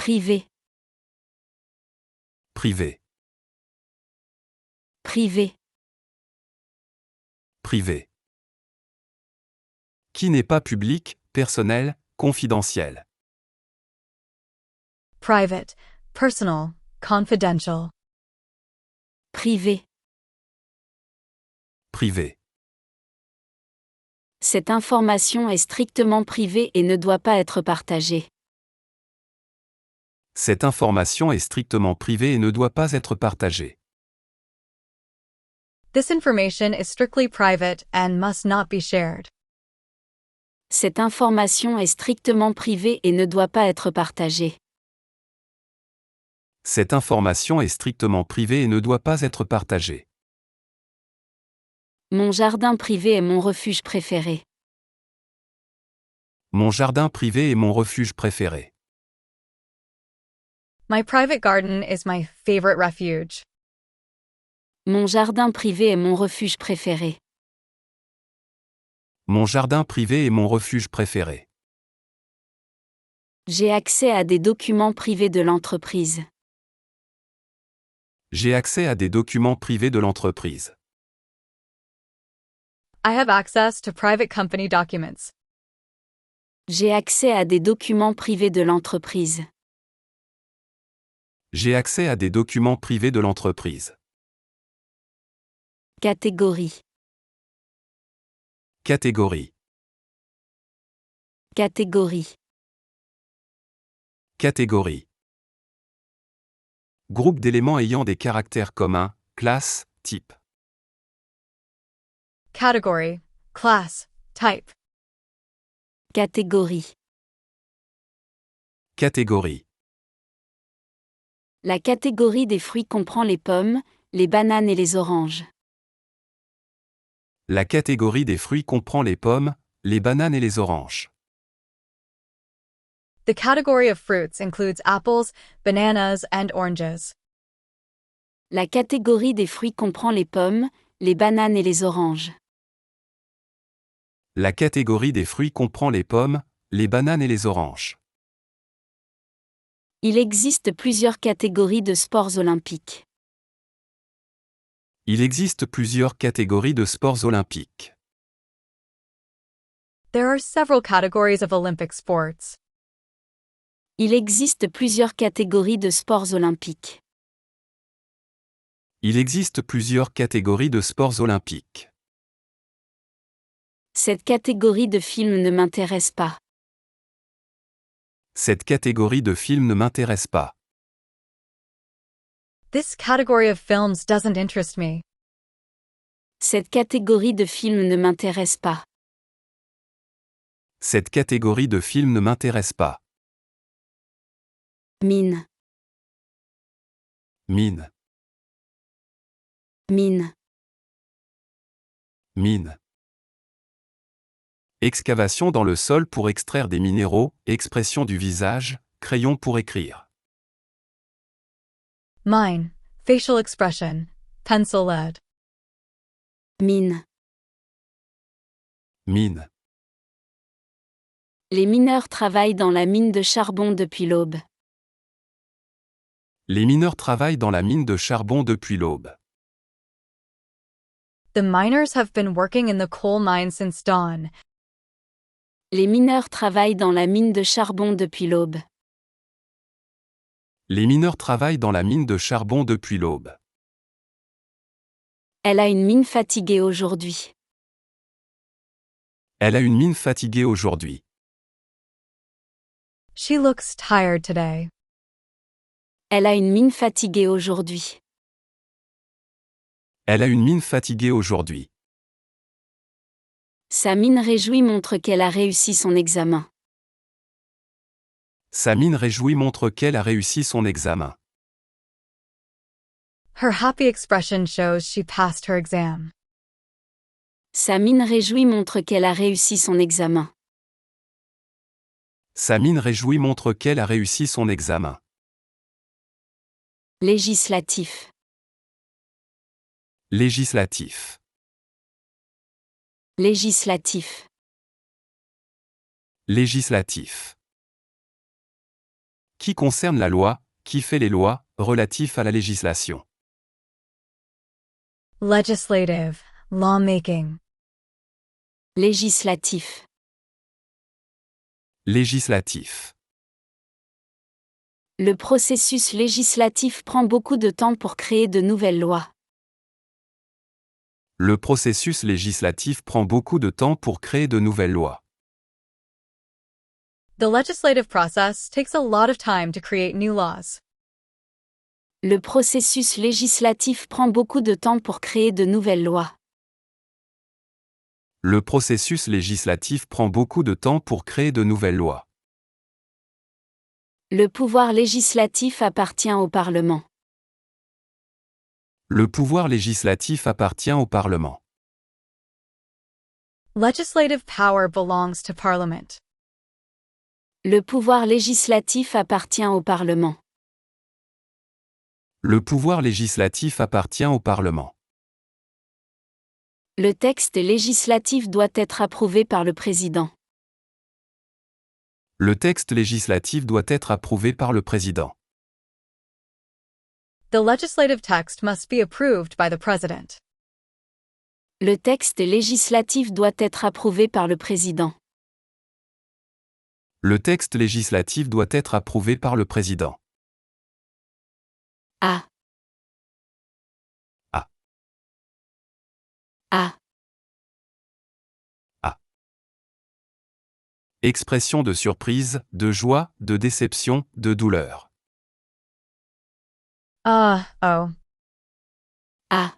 Privé. Privé. Privé. Privé. Qui n'est pas public, personnel, confidentiel. Private, personal, confidential. Privé. Privé. Cette information est strictement privée et ne doit pas être partagée. Cette information est strictement privée et ne doit pas être partagée. This information is strictly private and must not be shared. Cette information est strictement privée et ne doit pas être partagée. Cette information est strictement privée et ne doit pas être partagée. Mon jardin privé est mon refuge préféré. Mon jardin privé est mon refuge préféré. My private garden is my favorite refuge. Mon jardin privé est mon refuge préféré. Mon jardin privé est mon refuge préféré. J'ai accès à des documents privés de l'entreprise. J'ai accès à des documents privés de l'entreprise. I have access to private company documents. J'ai accès à des documents privés de l'entreprise. J'ai accès à des documents privés de l'entreprise. Catégorie. Catégorie. Catégorie. Catégorie. Groupe d'éléments ayant des caractères communs, classe, type. Category, class, type. Catégorie. Catégorie. La catégorie des fruits comprend les pommes, les bananes et les oranges. La catégorie des fruits comprend les pommes, les bananes et les oranges. The category of fruits includes apples, bananas, and oranges. La catégorie des fruits comprend les pommes, les bananes et les oranges. La catégorie des fruits comprend les pommes, les bananes et les oranges. Il existe plusieurs catégories de sports olympiques. Il existe plusieurs catégories de sports olympiques. There are several categories of Olympic sports. Il existe plusieurs catégories de sports olympiques. Il existe plusieurs catégories de sports olympiques. Cette catégorie de films ne m'intéresse pas. Cette catégorie de films ne m'intéresse pas. This category of films doesn't interest me. Cette catégorie de films ne m'intéresse pas. Cette catégorie de films ne m'intéresse pas. Mine. Mine. Mine. Mine. Excavation dans le sol pour extraire des minéraux, expression du visage, crayon pour écrire. Mine, facial expression, pencil lead. Mine. Mine. Les mineurs travaillent dans la mine de charbon depuis l'aube. Les mineurs travaillent dans la mine de charbon depuis l'aube. The miners have been working in the coal mine since dawn. Les mineurs travaillent dans la mine de charbon depuis l'aube. Les mineurs travaillent dans la mine de charbon depuis l'aube. Elle a une mine fatiguée aujourd'hui. Elle a une mine fatiguée aujourd'hui. She looks tired today. Elle a une mine fatiguée aujourd'hui. Elle a une mine fatiguée aujourd'hui. Sa mine réjouie montre qu'elle a réussi son examen. Sa mine réjouie montre qu'elle a réussi son examen. Her happy expression shows she passed her exam. Sa mine réjouie montre qu'elle a réussi son examen. Sa mine réjouie montre qu'elle a réussi son examen. Législatif. Législatif. Législatif. Législatif. qui concerne la loi, qui fait les lois, relatifs à la législation. Legislative, lawmaking. Législatif. Législatif. Le processus législatif prend beaucoup de temps pour créer de nouvelles lois. Le processus législatif prend beaucoup de temps pour créer de nouvelles lois. The legislative process takes a lot of time to create new laws. Le processus législatif prend beaucoup de temps pour créer de nouvelles lois. Le processus législatif prend beaucoup de temps pour créer de nouvelles lois. Le pouvoir législatif appartient au Parlement. Le pouvoir législatif appartient au Parlement. Legislative power belongs to Parliament. Le pouvoir législatif appartient au Parlement. Le pouvoir législatif appartient au Parlement. Le texte législatif doit être approuvé par le président. Le texte législatif doit être approuvé par le président. The legislative text must be approved by the President. Le texte législatif doit être approuvé par le président. Le texte législatif doit être approuvé par le président. A. A. A. A. Expression de surprise, de joie, de déception, de douleur. Oh. A. A.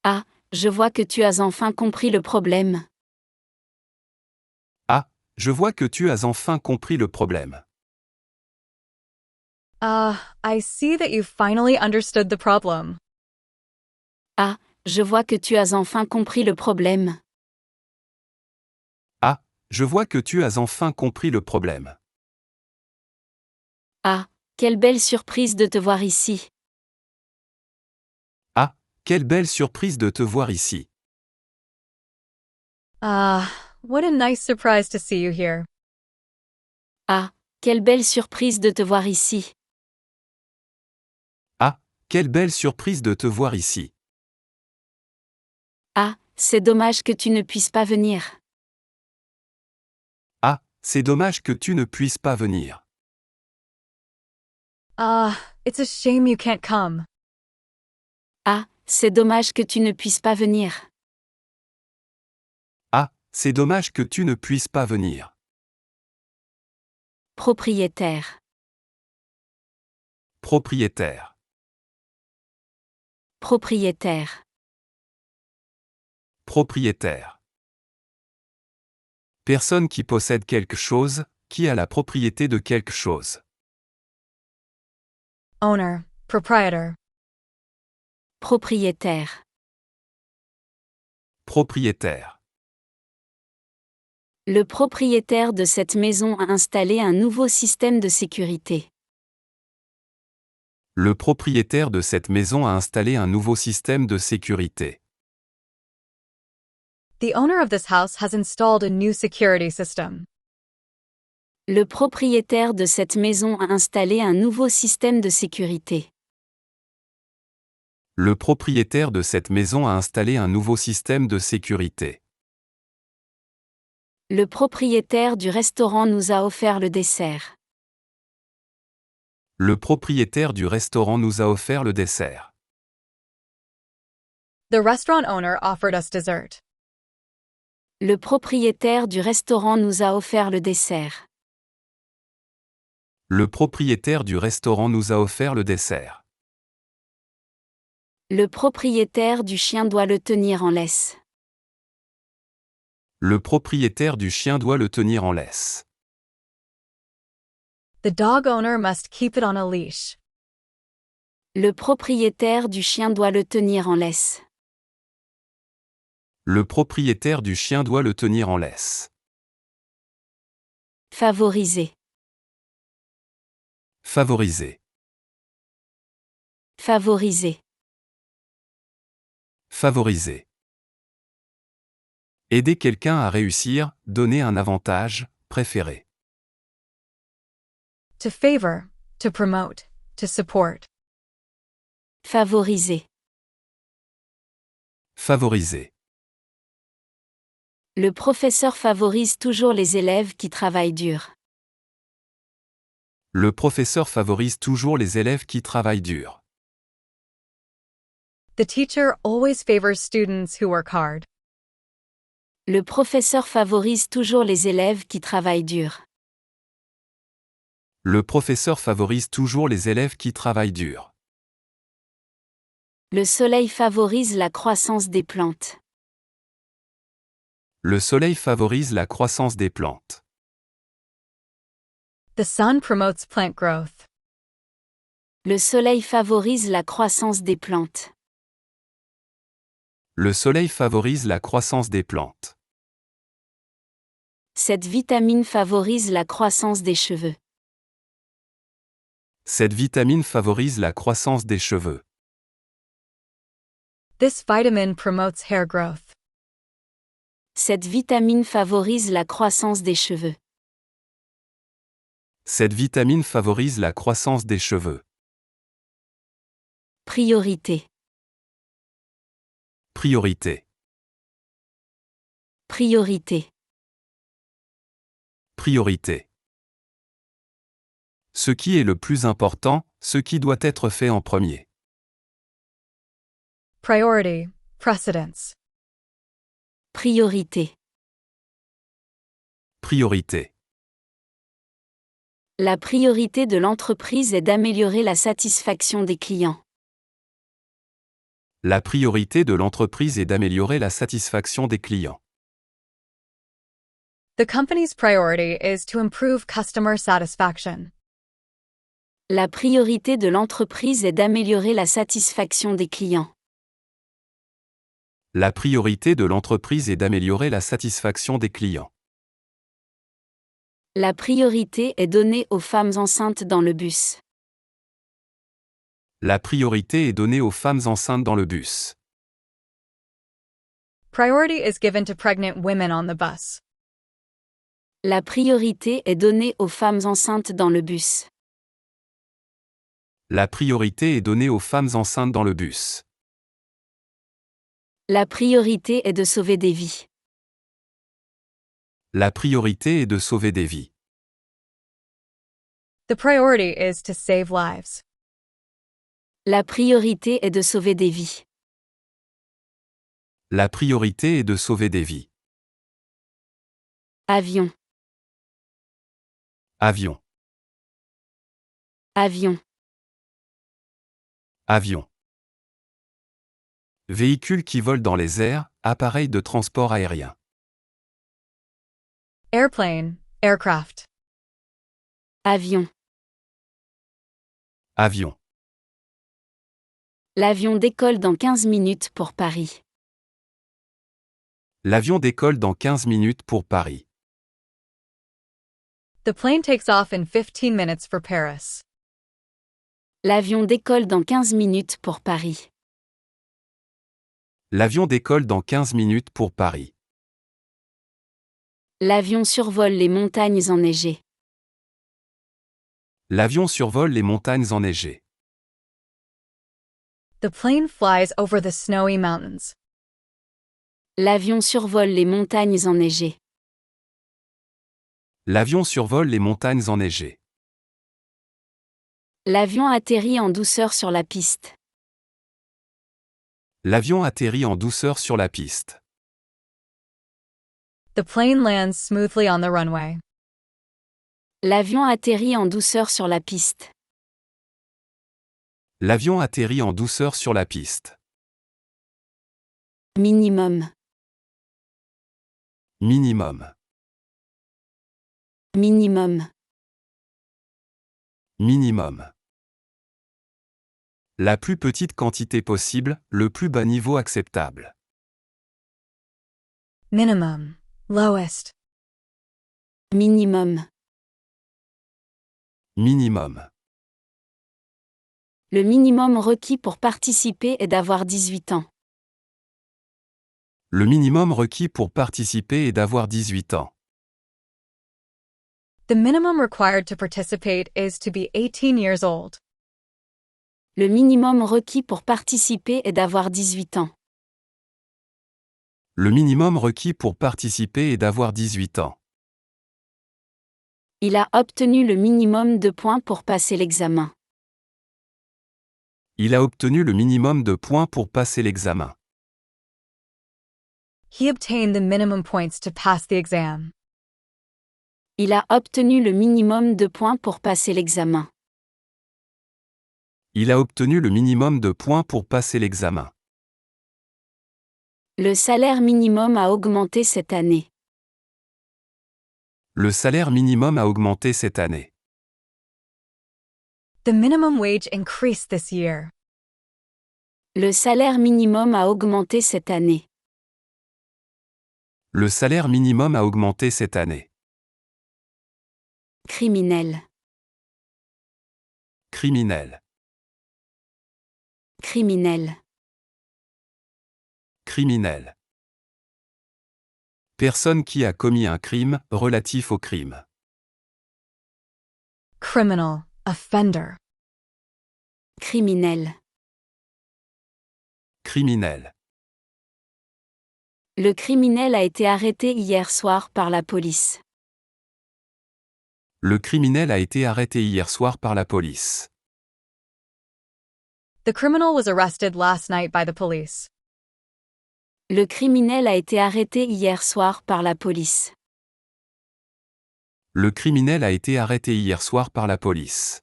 A. Je vois que tu as enfin compris le problème. Ah, je vois que tu as enfin compris le problème. I see that you finally understood the problem. Ah, je vois que tu as enfin compris le problème. Ah, je vois que tu as enfin compris le problème. Ah, quelle belle surprise de te voir ici. Ah, quelle belle surprise de te voir ici. What a nice surprise to see you here. Ah, quelle belle surprise de te voir ici. Ah, quelle belle surprise de te voir ici. Ah, c'est dommage que tu ne puisses pas venir. Ah, c'est dommage que tu ne puisses pas venir. It's a shame you can't come. Ah, c'est dommage que tu ne puisses pas venir. Ah, c'est dommage que tu ne puisses pas venir. Propriétaire. Propriétaire. Propriétaire. Propriétaire. Personne qui possède quelque chose, qui a la propriété de quelque chose. Owner, proprietor. Propriétaire. Propriétaire. Le propriétaire de cette maison a installé un nouveau système de sécurité. Le propriétaire de cette maison a installé un nouveau système de sécurité. The owner of this house has installed a new security system. Le propriétaire de cette maison a installé un nouveau système de sécurité. Le propriétaire de cette maison a installé un nouveau système de sécurité. Le propriétaire du restaurant nous a offert le dessert. Le propriétaire du restaurant nous a offert le dessert. The restaurant owner offered us dessert. Le propriétaire du restaurant nous a offert le dessert. Le propriétaire du restaurant nous a offert le dessert. Le propriétaire du chien doit le tenir en laisse. Le propriétaire du chien doit le tenir en laisse. The dog owner must keep it on a leash. Le propriétaire du chien doit le tenir en laisse. Le propriétaire du chien doit le tenir en laisse. Favoriser. Favoriser. Favoriser. Favoriser. Aider quelqu'un à réussir, donner un avantage, préférer. To favor, to promote, to support. Favoriser. Favoriser. Le professeur favorise toujours les élèves qui travaillent dur. Le professeur favorise toujours les élèves qui travaillent dur. The teacher always favors students who work hard. Le professeur favorise toujours les élèves qui travaillent dur. Le professeur favorise toujours les élèves qui travaillent dur. Le soleil favorise la croissance des plantes. Le soleil favorise la croissance des plantes. The sun promotes plant growth. Le soleil favorise la croissance des plantes. Le soleil favorise la croissance des plantes. Cette vitamine favorise la croissance des cheveux. Cette vitamine favorise la croissance des cheveux. This vitamin promotes hair growth. Cette vitamine favorise la croissance des cheveux. Cette vitamine favorise la croissance des cheveux. Priorité. Priorité. Priorité. Priorité. Ce qui est le plus important, ce qui doit être fait en premier. Priority, precedence. Priorité. Priorité. La priorité de l'entreprise est d'améliorer la satisfaction des clients. La priorité de l'entreprise est d'améliorer la satisfaction des clients. The company's priority is to improve customer satisfaction. La priorité de l'entreprise est d'améliorer la satisfaction des clients. La priorité de l'entreprise est d'améliorer la satisfaction des clients. La priorité est donnée aux femmes enceintes dans le bus. La priorité est donnée aux femmes enceintes dans le bus. Priority is given to pregnant women on the bus. La priorité est donnée aux femmes enceintes dans le bus. La priorité est donnée aux femmes enceintes dans le bus. La priorité est de sauver des vies. La priorité est de sauver des vies. The priority is to save lives. La priorité est de sauver des vies. La priorité est de sauver des vies. Avion. Avion. Avion. Avion. Véhicule qui vole dans les airs, appareil de transport aérien. Airplane, aircraft. Avion. Avion. L'avion décolle dans 15 minutes pour Paris. L'avion décolle dans 15 minutes pour Paris. The plane takes off in 15 minutes for Paris. L'avion décolle dans 15 minutes pour Paris. L'avion décolle dans 15 minutes pour Paris. L'avion survole les montagnes enneigées. L'avion survole les montagnes enneigées. The plane flies over the snowy mountains. L'avion survole les montagnes enneigées. L'avion survole les montagnes enneigées. L'avion atterrit en douceur sur la piste. L'avion atterrit en douceur sur la piste. The plane lands smoothly on the runway. L'avion atterrit en douceur sur la piste. L'avion atterrit en douceur sur la piste. Minimum. Minimum. Minimum. Minimum. La plus petite quantité possible, le plus bas niveau acceptable. Minimum. Lowest. Minimum. Minimum. Le minimum requis pour participer est d'avoir 18 ans. Le minimum requis pour participer est d'avoir 18 ans. The minimum required to participate is to be 18 years old. Le minimum requis pour participer est d'avoir 18 ans. Le minimum requis pour participer est d'avoir 18 ans. Il a obtenu le minimum de points pour passer l'examen. Il a obtenu le minimum de points pour passer l'examen. He obtained the minimum points to pass the exam. Il a obtenu le minimum de points pour passer l'examen. Il a obtenu le minimum de points pour passer l'examen. Le salaire minimum a augmenté cette année. Le salaire minimum a augmenté cette année. The minimum wage increased this year. Le salaire minimum a augmenté cette année. Le salaire minimum a augmenté cette année. Criminel. Criminel. Criminel. Criminel. Personne qui a commis un crime relatif au crime. Criminal, offender. Criminel. Criminel. Le criminel a été arrêté hier soir par la police. Le criminel a été arrêté hier soir par la police. The criminal was arrested last night by the police. Le criminel a été arrêté hier soir par la police. Le criminel a été arrêté hier soir par la police.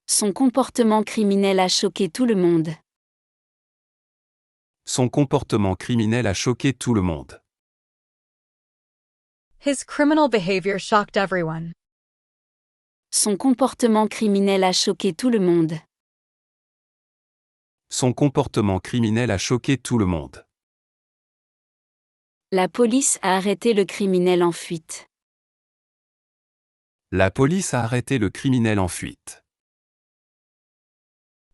Son comportement criminel a choqué tout le monde. Son comportement criminel a choqué tout le monde. His criminal behavior shocked everyone. Son comportement criminel a choqué tout le monde. Son comportement criminel a choqué tout le monde. La police a arrêté le criminel en fuite. La police a arrêté le criminel en fuite.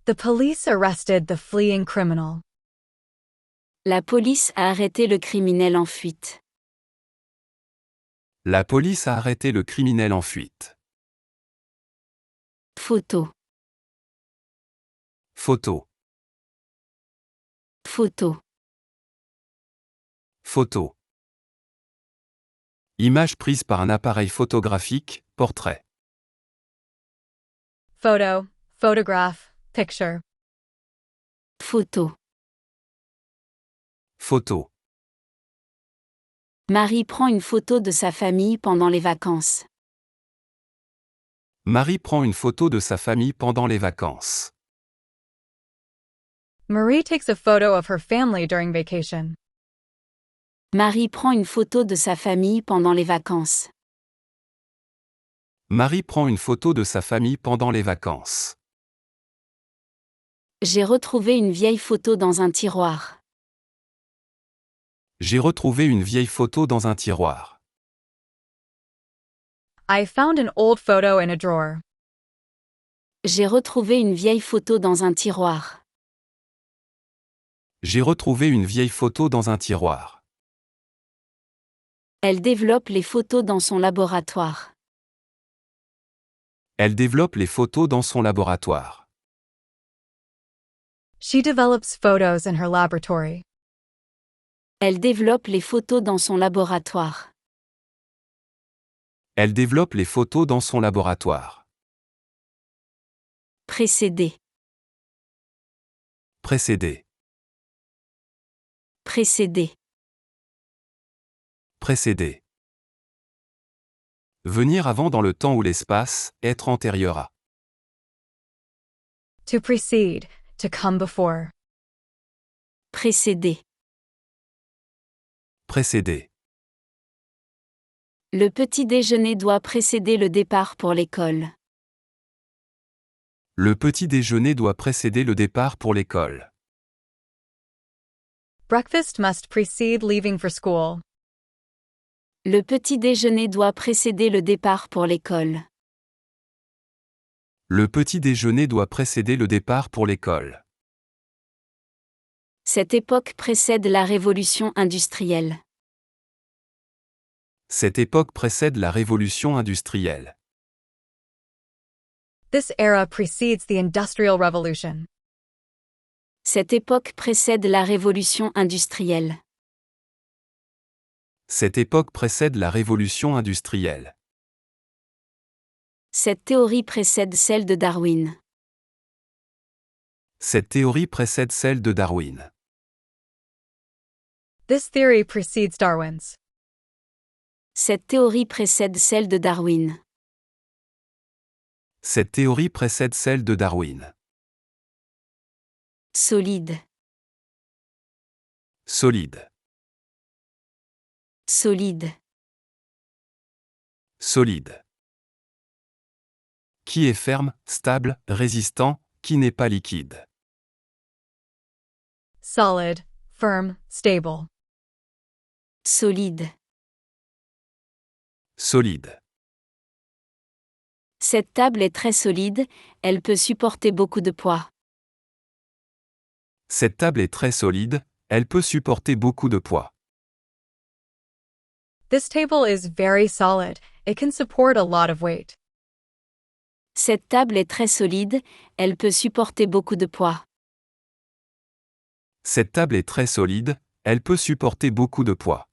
The police arrested the fleeing criminal. La police a arrêté le criminel en fuite. La police a arrêté le criminel en fuite. Photo. Photo. Photo. Photo. Image prise par un appareil photographique, portrait. Photo, photograph, picture. Photo. Photo. Marie prend une photo de sa famille pendant les vacances. Marie prend une photo de sa famille pendant les vacances. Marie takes a photo of her family during vacation. Marie prend une photo de sa famille pendant les vacances. Marie prend une photo de sa famille pendant les vacances. J'ai retrouvé une vieille photo dans un tiroir. J'ai retrouvé une vieille photo dans un tiroir. I found an old photo in a drawer. J'ai retrouvé une vieille photo dans un tiroir. J'ai retrouvé une vieille photo dans un tiroir. Elle développe les photos dans son laboratoire. Elle développe les photos dans son laboratoire. She develops photos in her laboratory. Elle développe les photos dans son laboratoire. Elle développe les photos dans son laboratoire. Précéder. Précéder. Précéder. Précéder. Venir avant dans le temps ou l'espace, être antérieur à. To precede, to come before. Précéder. Précéder. Le petit déjeuner doit précéder le départ pour l'école. Le petit déjeuner doit précéder le départ pour l'école. Breakfast must precede leaving for school. Le petit déjeuner doit précéder le départ pour l'école. Le petit déjeuner doit précéder le départ pour l'école. Cette époque précède la révolution industrielle. Cette époque précède la révolution industrielle. This era precedes the Industrial Revolution. Cette époque précède la révolution industrielle. Cette époque précède la révolution industrielle. Cette théorie précède celle de Darwin. Cette théorie précède celle de Darwin. This theory precedes Darwin's. Cette théorie précède celle de Darwin. Cette théorie précède celle de Darwin. Solide. Solide. Solide. Solide. Qui est ferme, stable, résistant, qui n'est pas liquide. Solid, firm, stable. Solide. Solide. Cette table est très solide, elle peut supporter beaucoup de poids. Cette table est très solide, elle peut supporter beaucoup de poids. This table is very solid, it can support a lot of weight. Cette table est très solide, elle peut supporter beaucoup de poids. Cette table est très solide, elle peut supporter beaucoup de poids.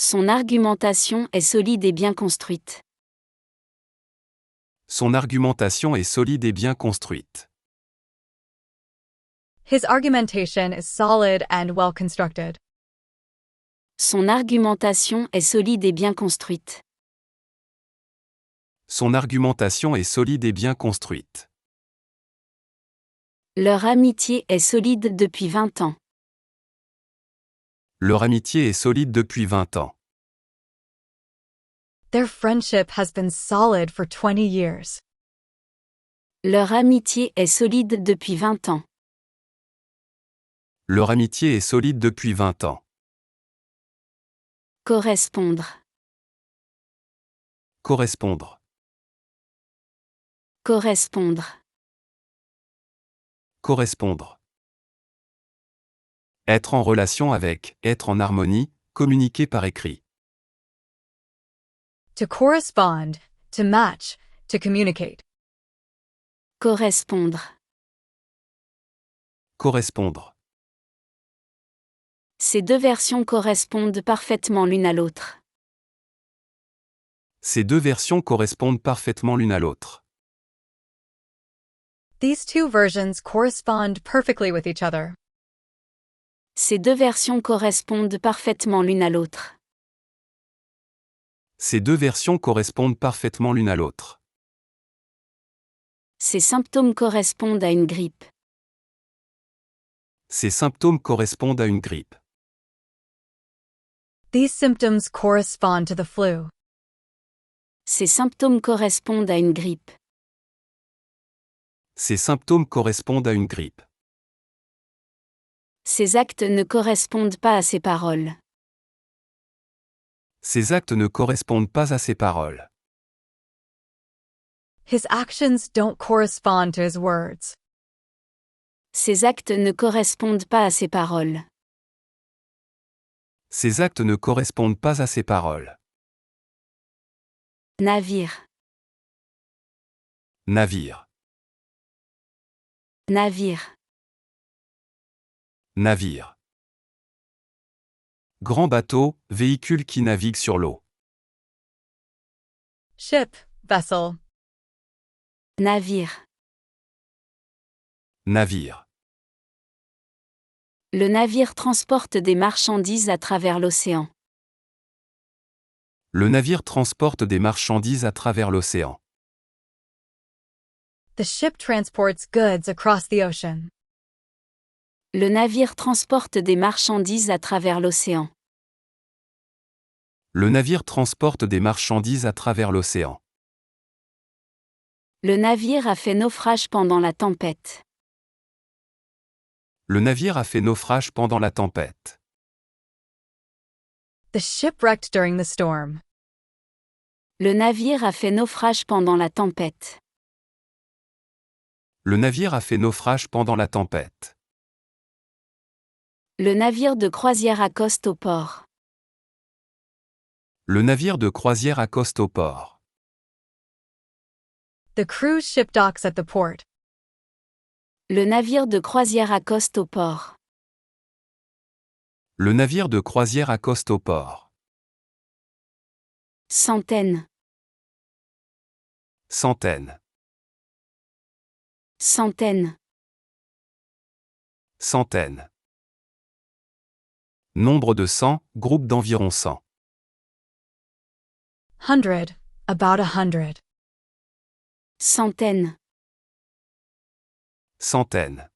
Son argumentation est solide et bien construite. Son argumentation est solide et bien construite. His argumentation is solid and well constructed. Son argumentation est solide et bien construite. Son argumentation est solide et bien construite. Leur amitié est solide depuis 20 ans. Leur amitié est solide depuis 20 ans. Their friendship has been solid for 20 years. Leur amitié est solide depuis 20 ans. Leur amitié est solide depuis 20 ans. Correspondre. Correspondre. Correspondre. Correspondre. Être en relation avec, être en harmonie, communiquer par écrit. To correspond, to match, to communicate. Correspondre. Correspondre. Ces deux versions correspondent parfaitement l'une à l'autre. Ces deux versions correspondent parfaitement l'une à l'autre. These two versions correspond perfectly with each other. Ces deux versions correspondent parfaitement l'une à l'autre. Ces deux versions correspondent parfaitement l'une à l'autre. Ces symptômes correspondent à une grippe. Ces symptômes correspondent à une grippe. These symptoms correspond to the flu. Ces symptômes correspondent à une grippe. Ces symptômes correspondent à une grippe. Ces actes ne correspondent pas à ces paroles. Ces actes ne correspondent pas à ces paroles. His actions don't correspond to his words. Ces actes ne correspondent pas à ces paroles. Ces actes ne correspondent pas à ces paroles. Navire. Navire. Navire. Navire. Grand bateau, véhicule qui navigue sur l'eau. Ship, vessel. Navire. Navire. Le navire transporte des marchandises à travers l'océan. Le navire transporte des marchandises à travers l'océan. The ship transports goods across the ocean. Le navire transporte des marchandises à travers l'océan. Le navire transporte des marchandises à travers l'océan. Le navire a fait naufrage pendant la tempête. Le navire a fait naufrage pendant la tempête. The ship wrecked during the storm. Le navire a fait naufrage pendant la tempête. Le navire a fait naufrage pendant la tempête. Le navire de croisière accoste au port. Le navire de croisière accoste au port. The cruise ship docks at the port. Le navire de croisière accoste au port. Le navire de croisière accoste au port. Centaine. Centaine. Centaine. Centaine. Nombre de 100, groupe d'environ 100. 100, about 100. Centaine. Centaine.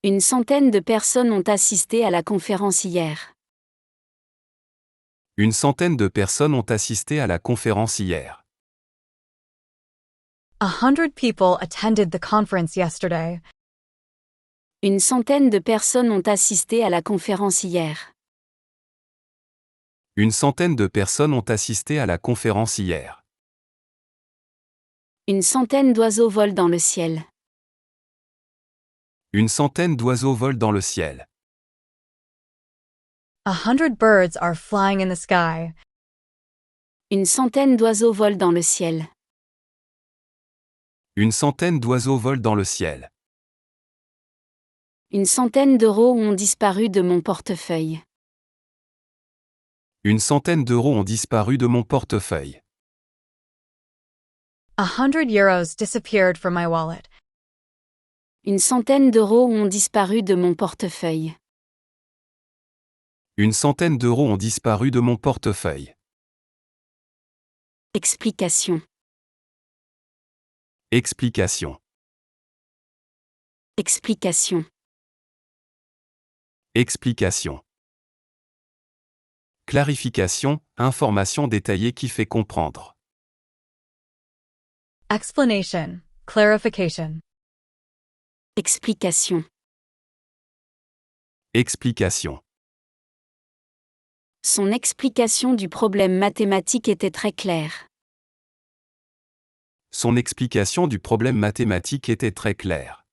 Une centaine de personnes ont assisté à la conférence hier. Une centaine de personnes ont assisté à la conférence hier. 100 people attended the conference yesterday. Une centaine de personnes ont assisté à la conférence hier. Une centaine de personnes ont assisté à la conférence hier. Une centaine d'oiseaux volent dans le ciel. Une centaine d'oiseaux volent dans le ciel. 100 birds are flying in the sky. Une centaine d'oiseaux volent dans le ciel. Une centaine d'oiseaux volent dans le ciel. Une centaine d'euros ont disparu de mon portefeuille. Une centaine d'euros ont disparu de mon portefeuille. 100 euros disappeared from my wallet. Une centaine d'euros ont disparu de mon portefeuille. Une centaine d'euros ont disparu de mon portefeuille. Explication. Explication. Explication. Explication. Clarification, information détaillée qui fait comprendre. Explanation, clarification. Explication. Explication. Son explication du problème mathématique était très claire. Son explication du problème mathématique était très claire.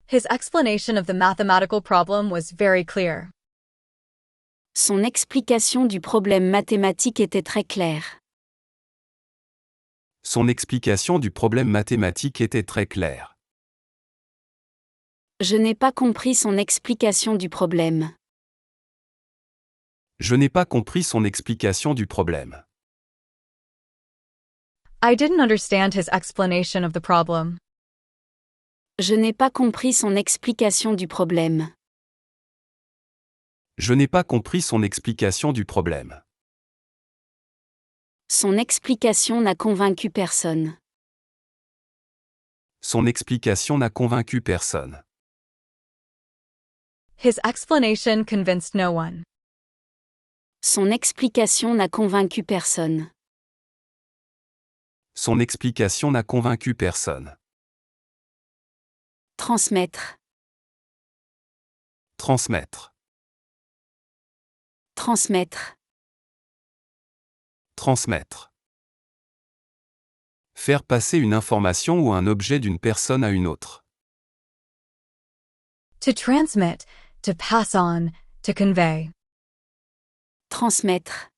His explanation of the mathematical problem was very clear. Son explication du problème mathématique était très claire. Son explication du problème mathématique était très claire. Je n'ai pas compris son explication du problème. Je n'ai pas compris son explication du problème. I didn't understand his explanation of the problem. Je n'ai pas compris son explication du problème. Je n'ai pas compris son explication du problème. Son explication n'a convaincu personne. Son explication n'a convaincu personne. His explanation convinced no one. Son explication n'a convaincu personne. Son explication n'a convaincu personne. Transmettre. Transmettre. Transmettre. Transmettre. Faire passer une information ou un objet d'une personne à une autre. To transmit, to pass on, to convey. Transmettre.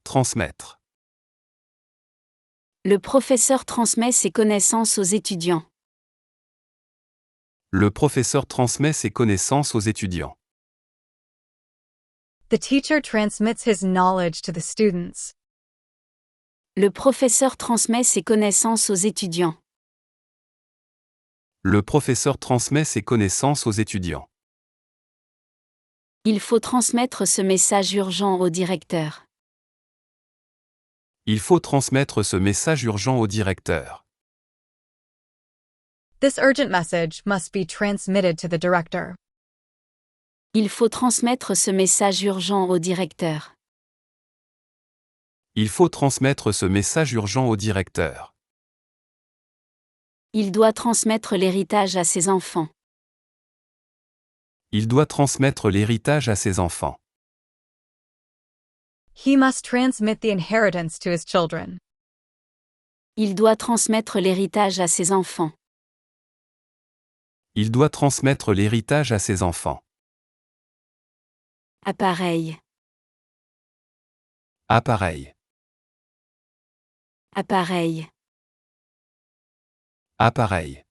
Transmettre. Le professeur transmet ses connaissances aux étudiants. Le professeur transmet ses connaissances aux étudiants. The teacher transmits his knowledge to the students. Le professeur transmet ses connaissances aux étudiants. Le professeur transmet ses connaissances aux étudiants. Il faut transmettre ce message urgent au directeur. Il faut transmettre ce message urgent au directeur. This urgent message must be transmitted to the director. Il faut transmettre ce message urgent au directeur. Il faut transmettre ce message urgent au directeur. Il doit transmettre l'héritage à ses enfants. Il doit transmettre l'héritage à ses enfants. He must transmit the inheritance to his children. Il doit transmettre l'héritage à ses enfants. Il doit transmettre l'héritage à ses enfants. Appareil. Appareil. Appareil. Appareil.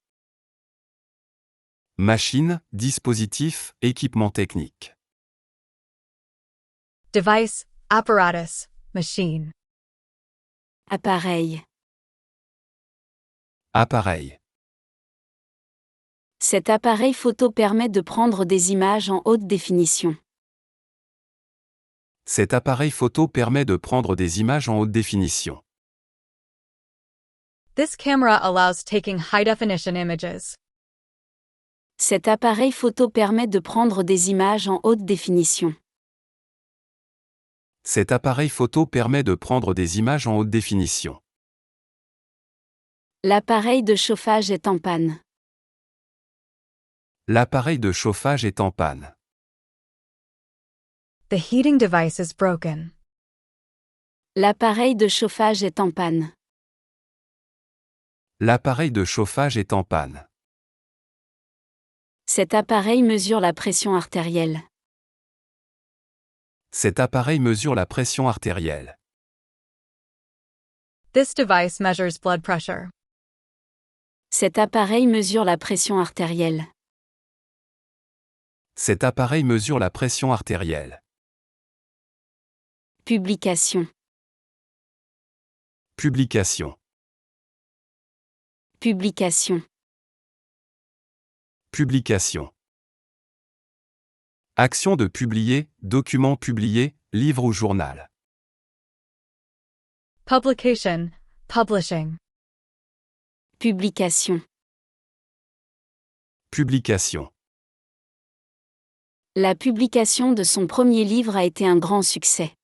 Machine, dispositif, équipement technique. Device, apparatus, machine. Appareil. Appareil. Cet appareil photo permet de prendre des images en haute définition. Cet appareil photo permet de prendre des images en haute définition. This camera allows taking high-definition images. Cet appareil photo permet de prendre des images en haute définition. Cet appareil photo permet de prendre des images en haute définition. L'appareil de chauffage est en panne. L'appareil de chauffage est en panne. The heating device is broken. L'appareil de chauffage est en panne. L'appareil de chauffage est en panne. Cet appareil mesure la pression artérielle. Cet appareil mesure la pression artérielle. This device measures blood pressure. Cet appareil mesure la pression artérielle. Cet appareil mesure la pression artérielle. Publication. Publication. Publication. Publication. Action de publier, document publié, livre ou journal. Publication, publishing. Publication. Publication. La publication de son premier livre a été un grand succès.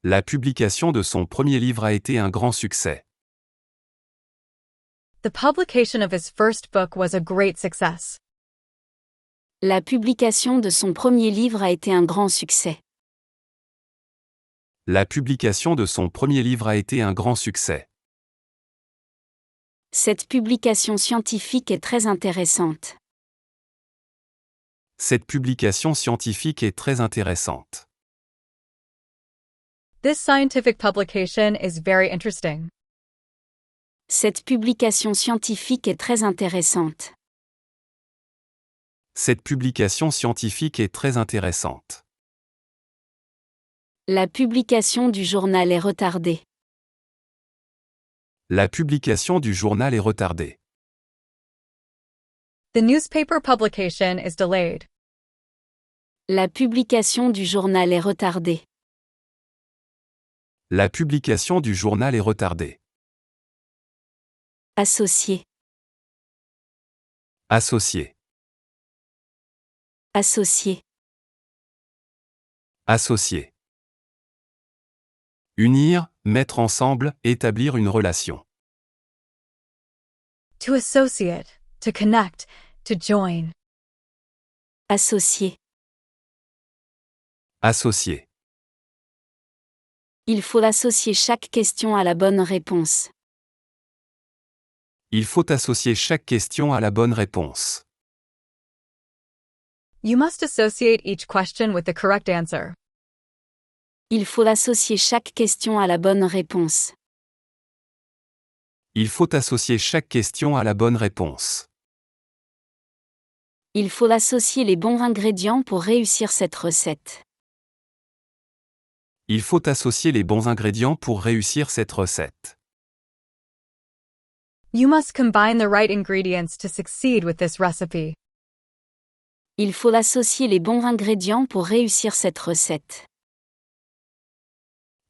La publication de son premier livre a été un grand succès. The publication of his first book was a great success. La publication de son premier livre a été un grand succès. La publication de son premier livre a été un grand succès. Cette publication scientifique est très intéressante. Cette publication scientifique est très intéressante. This scientific publication is very interesting. Cette publication scientifique est très intéressante. Cette publication scientifique est très intéressante. La publication du journal est retardée. La publication du journal est retardée. The newspaper publication is delayed. La publication du journal est retardée. La publication du journal est retardée. Associé. Associé. Associé. Associé. Unir, mettre ensemble, établir une relation. To associate, to connect, to join. Associé. Associé. Il faut associer chaque question à la bonne réponse. Il faut associer chaque question à la bonne réponse. You must associate each question with the correct answer. Il faut associer chaque question à la bonne réponse. Il faut associer chaque question à la bonne réponse. Il faut associer les bons ingrédients pour réussir cette recette. Il faut associer les bons ingrédients pour réussir cette recette. You must combine the right ingredients to succeed with this recipe. Il faut associer les bons ingrédients pour réussir cette recette.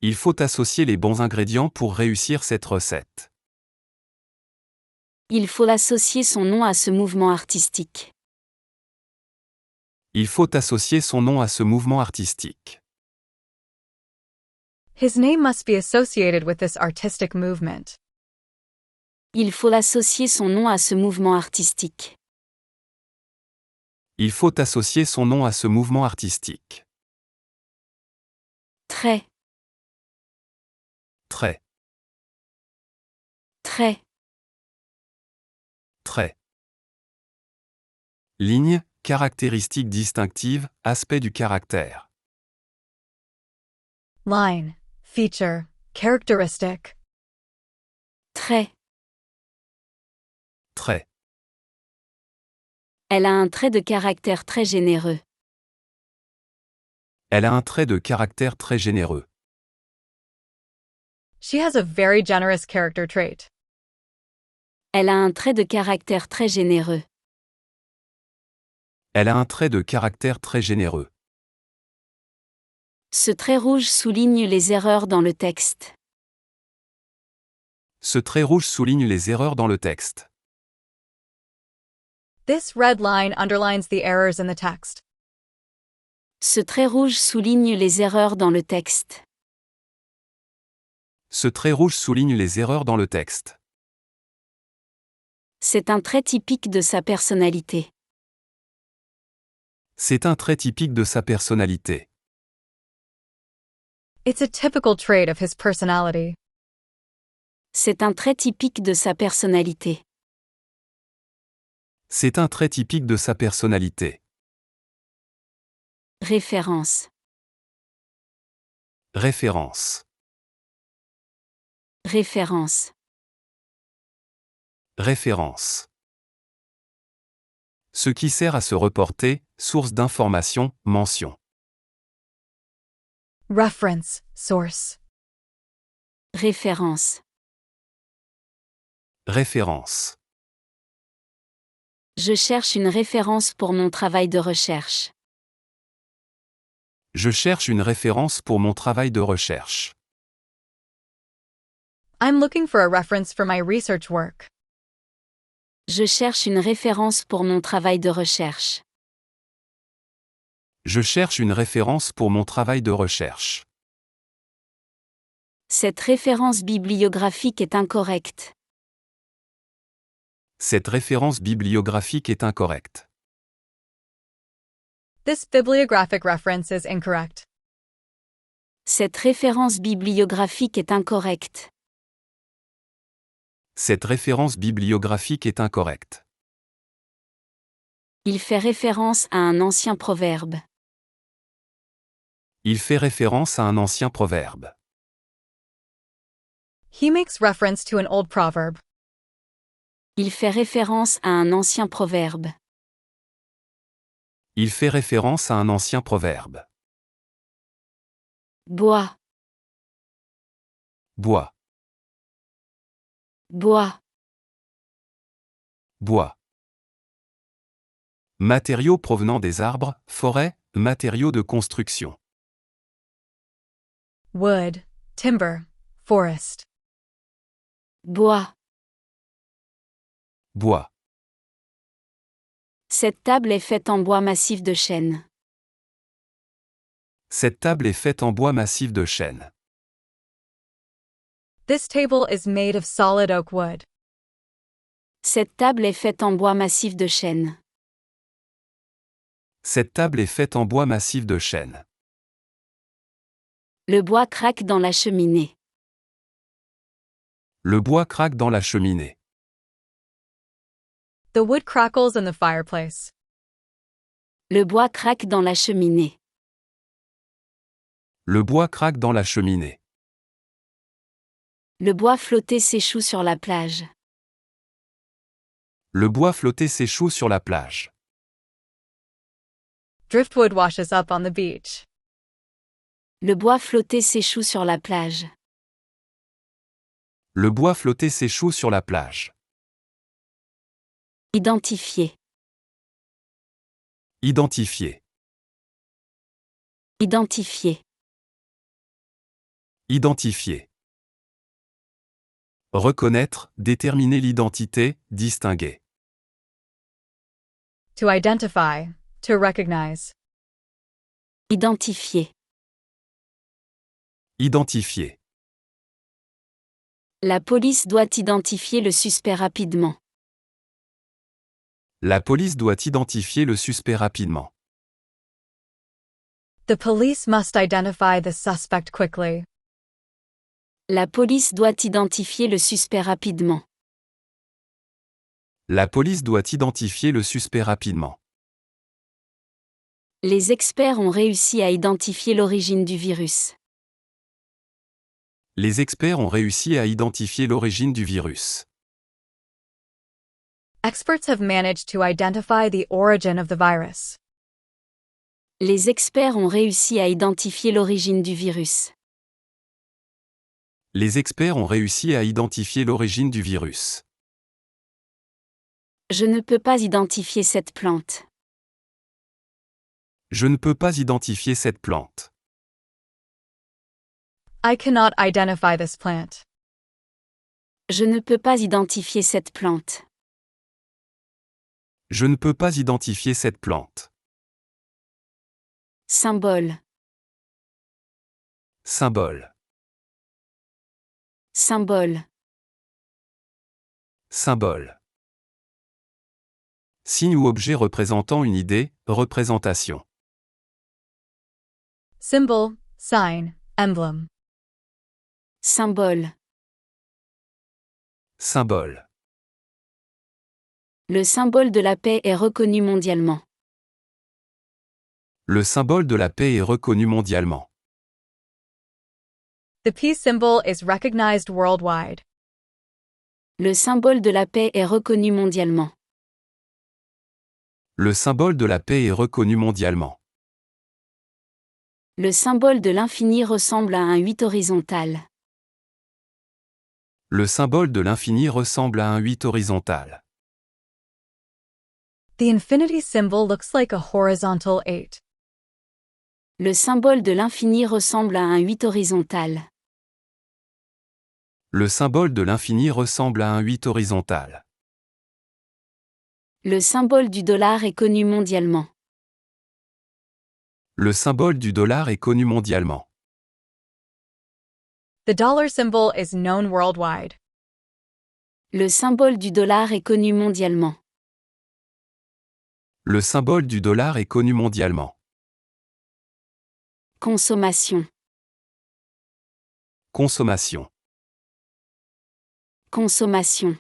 Il faut associer les bons ingrédients pour réussir cette recette. Il faut associer son nom à ce mouvement artistique. Il faut associer son nom à ce mouvement artistique. His name must be associated with this artistic movement. Il faut associer son nom à ce mouvement artistique. Il faut associer son nom à ce mouvement artistique. Trait. Trait. Trait. Trait. Ligne, caractéristique distinctive, aspect du caractère. Line, feature, characteristic. Trait. Trait. Elle a un trait de caractère très généreux. Elle a un trait de caractère très généreux. She has a very generous character trait. Elle a un trait de caractère très généreux. Elle a un trait de caractère très généreux. Ce trait rouge souligne les erreurs dans le texte. Ce trait rouge souligne les erreurs dans le texte. This red line underlines the errors in the text. Ce trait rouge souligne les erreurs dans le texte. Ce trait rouge souligne les erreurs dans le texte. C'est un trait typique de sa personnalité. C'est un trait typique de sa personnalité. It's a typical trait of his personality. C'est un trait typique de sa personnalité. C'est un trait typique de sa personnalité. Référence. Référence. Référence. Référence. Ce qui sert à se reporter, source d'information, mention. Reference, source. Référence. Référence. Je cherche une référence pour mon travail de recherche. Je cherche une référence pour mon travail de recherche. I'm looking for a reference for my research work. Je cherche une référence pour mon travail de recherche. Je cherche une référence pour mon travail de recherche. Cette référence bibliographique est incorrecte. Cette référence bibliographique est incorrecte. This bibliographic reference is incorrect. Cette référence bibliographique est incorrecte. Cette référence bibliographique est incorrecte. Il fait référence à un ancien proverbe. Il fait référence à un ancien proverbe. He makes reference to an old proverb. Il fait référence à un ancien proverbe. Il fait référence à un ancien proverbe. Bois. Bois. Bois. Bois. Matériaux provenant des arbres, forêts, matériaux de construction. Wood, timber, forest. Bois. Bois. Cette table est faite en bois massif de chêne. Cette table est faite en bois massif de chêne. This table is made of solid oak wood. Cette table est faite en bois massif de chêne. Cette table est faite en bois massif de chêne. Le bois craque dans la cheminée. Le bois craque dans la cheminée. The wood crackles in the fireplace. Le bois craque dans la cheminée. Le bois craque dans la cheminée. Le bois flotté s'échoue sur la plage. Le bois flotté s'échoue sur la plage. Driftwood washes up on the beach. Le bois flotté s'échoue sur la plage. Le bois flotté s'échoue sur la plage. Identifier. Identifier. Identifier. Identifier. Reconnaître, déterminer l'identité, distinguer. To identify, to recognize. Identifier. Identifier. La police doit identifier le suspect rapidement. La police doit identifier le suspect rapidement. The police must identify the suspect quickly. La police doit identifier le suspect rapidement. La police doit identifier le suspect rapidement. Les experts ont réussi à identifier l'origine du virus. Les experts ont réussi à identifier l'origine du virus. Experts have managed to identify the origin of the virus. Les experts ont réussi à identifier l'origine du virus. Les experts ont réussi à identifier l'origine du virus. Je ne peux pas identifier cette plante. Je ne peux pas identifier cette plante. I cannot identify this plant. Je ne peux pas identifier cette plante. Je ne peux pas identifier cette plante. Symbole. Symbole. Symbole. Symbole. Signe ou objet représentant une idée, représentation. Symbol, sign, emblem. Symbole. Symbole. Le symbole de la paix est reconnu mondialement. Le symbole de la paix est reconnu mondialement. The peace symbol is recognized worldwide. Le symbole de la paix est reconnu mondialement. Le symbole de la paix est reconnu mondialement. Le symbole de l'infini ressemble à un 8 horizontal. Le symbole de l'infini ressemble à un 8 horizontal. The infinity symbol looks like a horizontal 8. Le symbole de l'infini ressemble à un 8 horizontal. Le symbole de l'infini ressemble à un 8 horizontal. Le symbole du dollar est connu mondialement. Le symbole du dollar est connu mondialement. The dollar symbol is known worldwide. Le symbole du dollar est connu mondialement. Le symbole du dollar est connu mondialement. Consommation. Consommation. Consommation.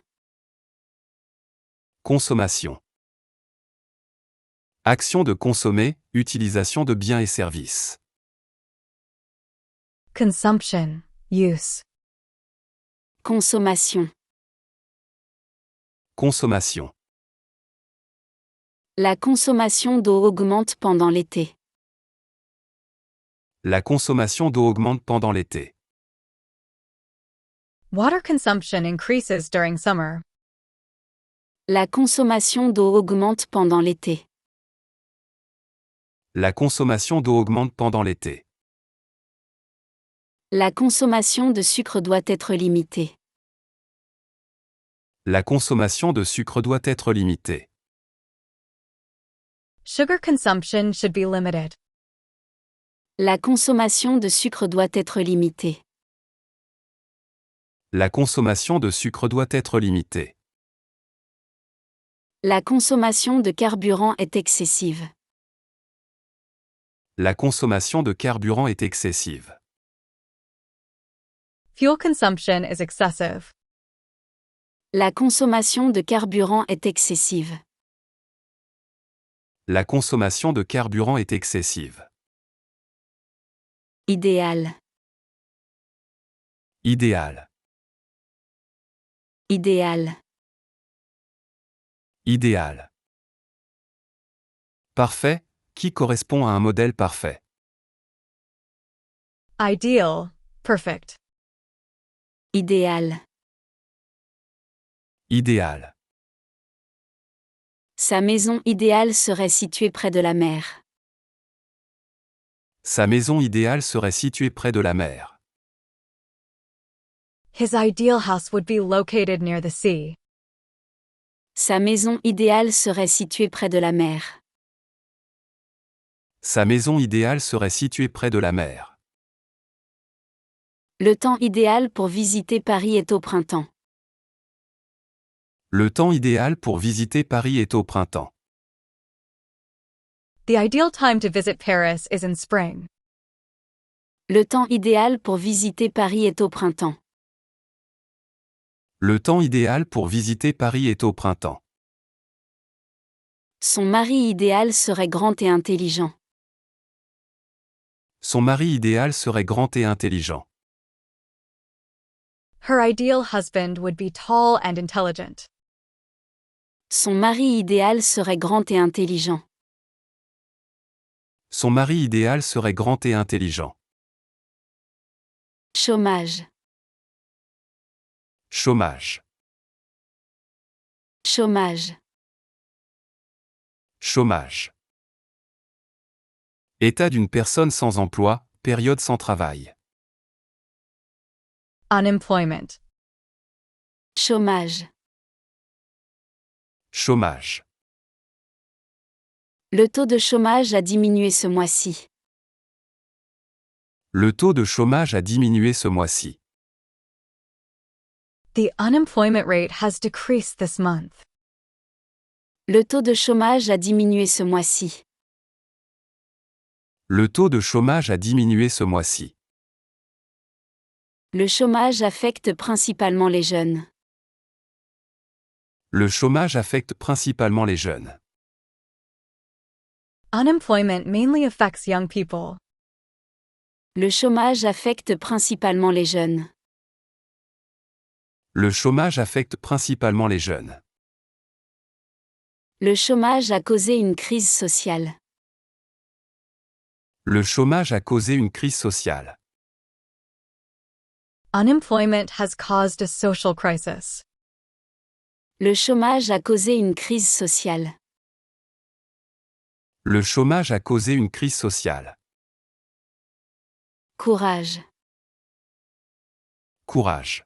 Consommation. Action de consommer, utilisation de biens et services. Consumption, use. Consommation. Consommation. La consommation d'eau augmente pendant l'été. La consommation d'eau augmente pendant l'été. Water consumption increases during summer. La consommation d'eau augmente pendant l'été. La consommation d'eau augmente pendant l'été. La consommation de sucre doit être limitée. La consommation de sucre doit être limitée. Sugar consumption should be limited. La consommation de sucre doit être limitée. La consommation de sucre doit être limitée. La consommation de carburant est excessive. La consommation de carburant est excessive. Fuel consumption is excessive. La consommation de carburant est excessive. La consommation de carburant est excessive. Idéal. Idéal. Idéal. Idéal. Parfait, qui correspond à un modèle parfait. Ideal, perfect. Idéal. Idéal. Sa maison idéale serait située près de la mer. Sa maison idéale serait située près de la mer. His ideal house would be located near the sea. Sa maison idéale serait située près de la mer. Sa maison idéale serait située près de la mer. Le temps idéal pour visiter Paris est au printemps. Le temps idéal pour visiter Paris est au printemps. The ideal time to visit Paris is in spring. Le temps idéal pour visiter Paris est au printemps. Le temps idéal pour visiter Paris est au printemps. Son mari idéal serait grand et intelligent. Son mari idéal serait grand et intelligent. Her ideal husband would be tall and intelligent. Son mari idéal serait grand et intelligent. Son mari idéal serait grand et intelligent. Chômage. Chômage. Chômage. Chômage. État d'une personne sans emploi, période sans travail. Unemployment. Chômage. Chômage. Le taux de chômage a diminué ce mois-ci. Le taux de chômage a diminué ce mois-ci. The unemployment rate has decreased this month. Le taux de chômage a diminué ce mois-ci. Le taux de chômage a diminué ce mois-ci. Le chômage affecte principalement les jeunes. Le chômage affecte principalement les jeunes. Unemployment mainly affects young people. Le chômage affecte principalement les jeunes. Le chômage affecte principalement les jeunes. Le chômage a causé une crise sociale. Le chômage a causé une crise sociale. Unemployment has caused a social crisis. Le chômage a causé une crise sociale. Le chômage a causé une crise sociale. Courage. Courage.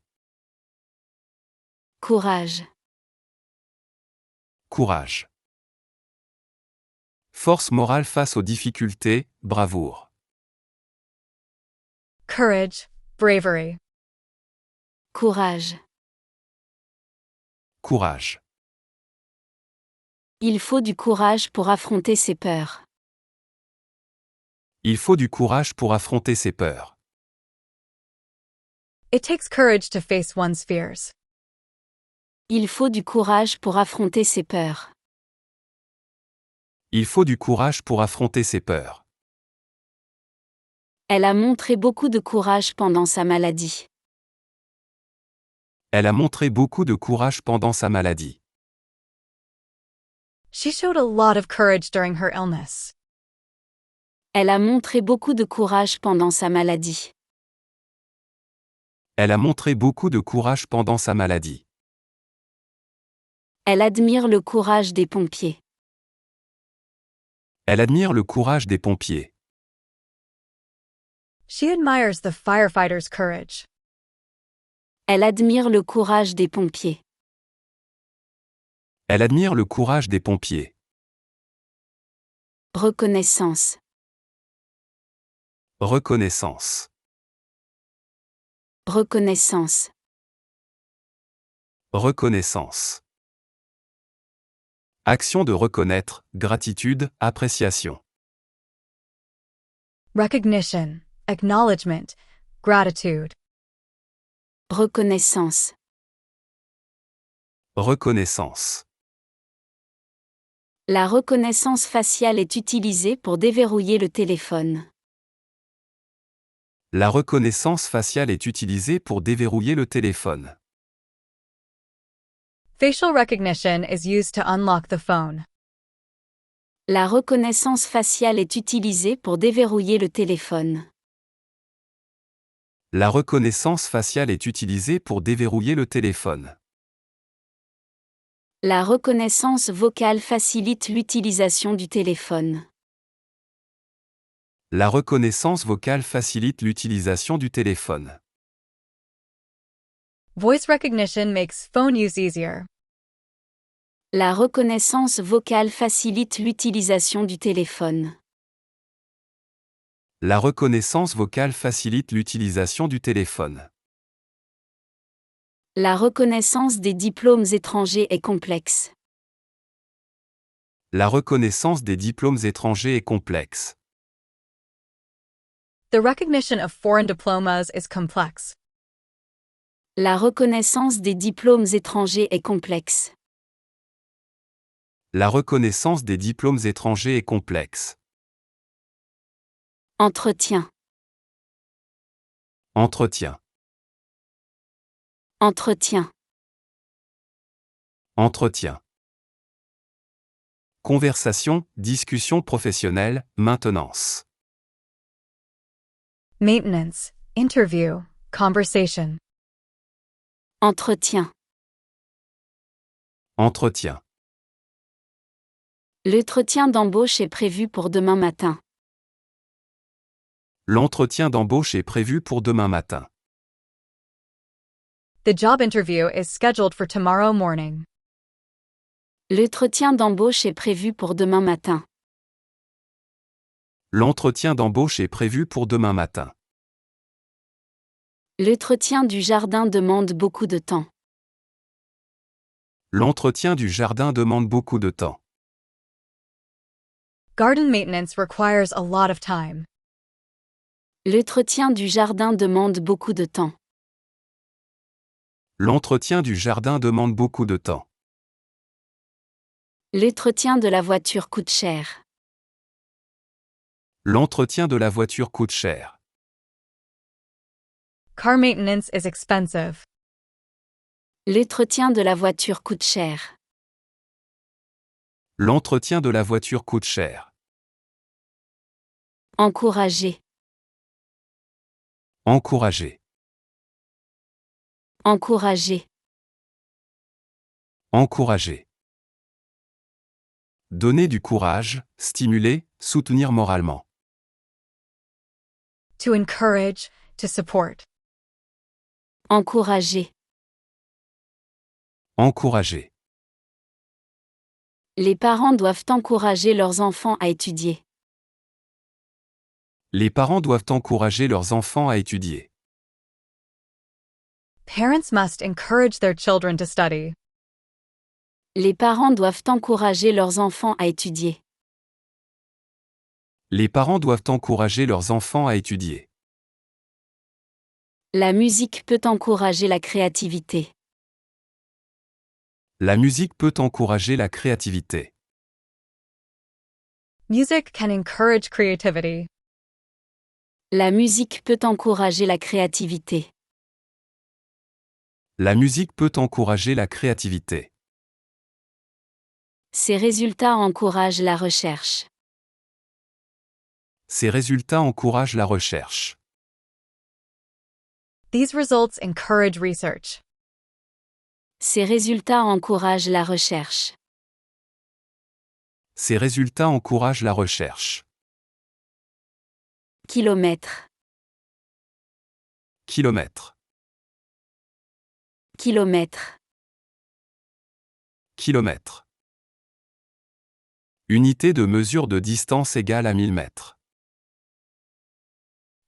Courage. Courage. Force morale face aux difficultés, bravoure. Courage, bravery. Courage. Courage. Il faut du courage pour affronter ses peurs. Il faut du courage pour affronter ses peurs. It takes courage to face one's fears. Il faut du courage pour affronter ses peurs. Il faut du courage pour affronter ses peurs. Elle a montré beaucoup de courage pendant sa maladie. Elle a montré beaucoup de courage pendant sa maladie. She showed a lot of courage during her illness. Elle a montré beaucoup de courage pendant sa maladie. Elle a montré beaucoup de courage pendant sa maladie. Elle admire le courage des pompiers. Elle admire le courage des pompiers. She admires the firefighters' courage. Elle admire le courage des pompiers. Elle admire le courage des pompiers. Reconnaissance. Reconnaissance. Reconnaissance. Reconnaissance. Action de reconnaître, gratitude, appréciation. Recognition, acknowledgement, gratitude. Reconnaissance. Reconnaissance. La reconnaissance faciale est utilisée pour déverrouiller le téléphone. La reconnaissance faciale est utilisée pour déverrouiller le téléphone. Facial recognition is used to unlock the phone. La reconnaissance faciale est utilisée pour déverrouiller le téléphone. La reconnaissance faciale est utilisée pour déverrouiller le téléphone. La reconnaissance vocale facilite l'utilisation du téléphone. La reconnaissance vocale facilite l'utilisation du téléphone. Voice recognition makes phone use easier. La reconnaissance vocale facilite l'utilisation du téléphone. La reconnaissance vocale facilite l'utilisation du téléphone. La reconnaissance des diplômes étrangers est complexe. La reconnaissance des diplômes étrangers est complexe. The recognition of foreign diplomas is complex. La reconnaissance des diplômes étrangers est complexe. La reconnaissance des diplômes étrangers est complexe. Entretien. Entretien. Entretien. Entretien. Conversation, discussion professionnelle, maintenance. Maintenance, interview, conversation. Entretien. Entretien. L'entretien d'embauche est prévu pour demain matin. L'entretien d'embauche est prévu pour demain matin. The job interview is scheduled for tomorrow morning. L'entretien d'embauche est prévu pour demain matin. L'entretien d'embauche est prévu pour demain matin. L'entretien du jardin demande beaucoup de temps. L'entretien du jardin demande beaucoup de temps. Garden maintenance requires a lot of time. L'entretien du jardin demande beaucoup de temps. L'entretien du jardin demande beaucoup de temps. L'entretien de la voiture coûte cher. L'entretien de la voiture coûte cher. Car maintenance is expensive. L'entretien de la voiture coûte cher. L'entretien de la voiture coûte cher. Encourager. Encourager. Encourager. Encourager. Donner du courage, stimuler, soutenir moralement. To encourage, to support. Encourager. Encourager. Les parents doivent encourager leurs enfants à étudier. Les parents doivent encourager leurs enfants à étudier. Parents must encourage their children to study. Les parents doivent encourager leurs enfants à étudier. Les parents doivent encourager leurs enfants à étudier. La musique peut encourager la créativité. La musique peut encourager la créativité. Music can encourage creativity. La musique peut encourager la créativité. La musique peut encourager la créativité. Ces résultats encouragent la recherche. Ces résultats encouragent la recherche. These results encourage research. Ces résultats encouragent la recherche. Ces résultats encouragent la recherche. Kilomètre. Kilomètre. Kilomètre. Kilomètre. Unité de mesure de distance égale à 1000 mètres.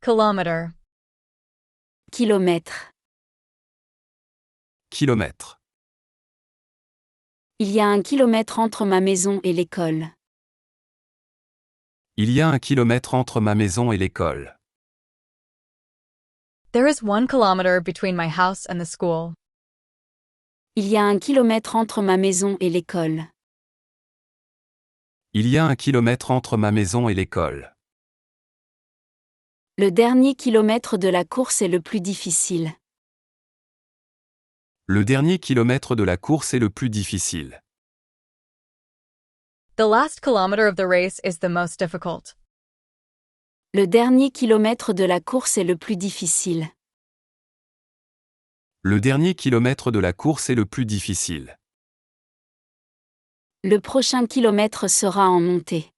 Kilometer. Kilomètre. Kilomètre. Il y a 1 kilomètre entre ma maison et l'école. Il y a 1 kilomètre entre ma maison et l'école. There is 1 kilometer between my house and the school. Il y a 1 kilomètre entre ma maison et l'école. Il y a 1 kilomètre entre ma maison et l'école. Le dernier kilomètre de la course est le plus difficile. Le dernier kilomètre de la course est le plus difficile. The last kilometer of the race is the most difficult. Le dernier kilomètre de la course est le plus difficile. Le dernier kilomètre de la course est le plus difficile. Le prochain kilomètre sera en montée.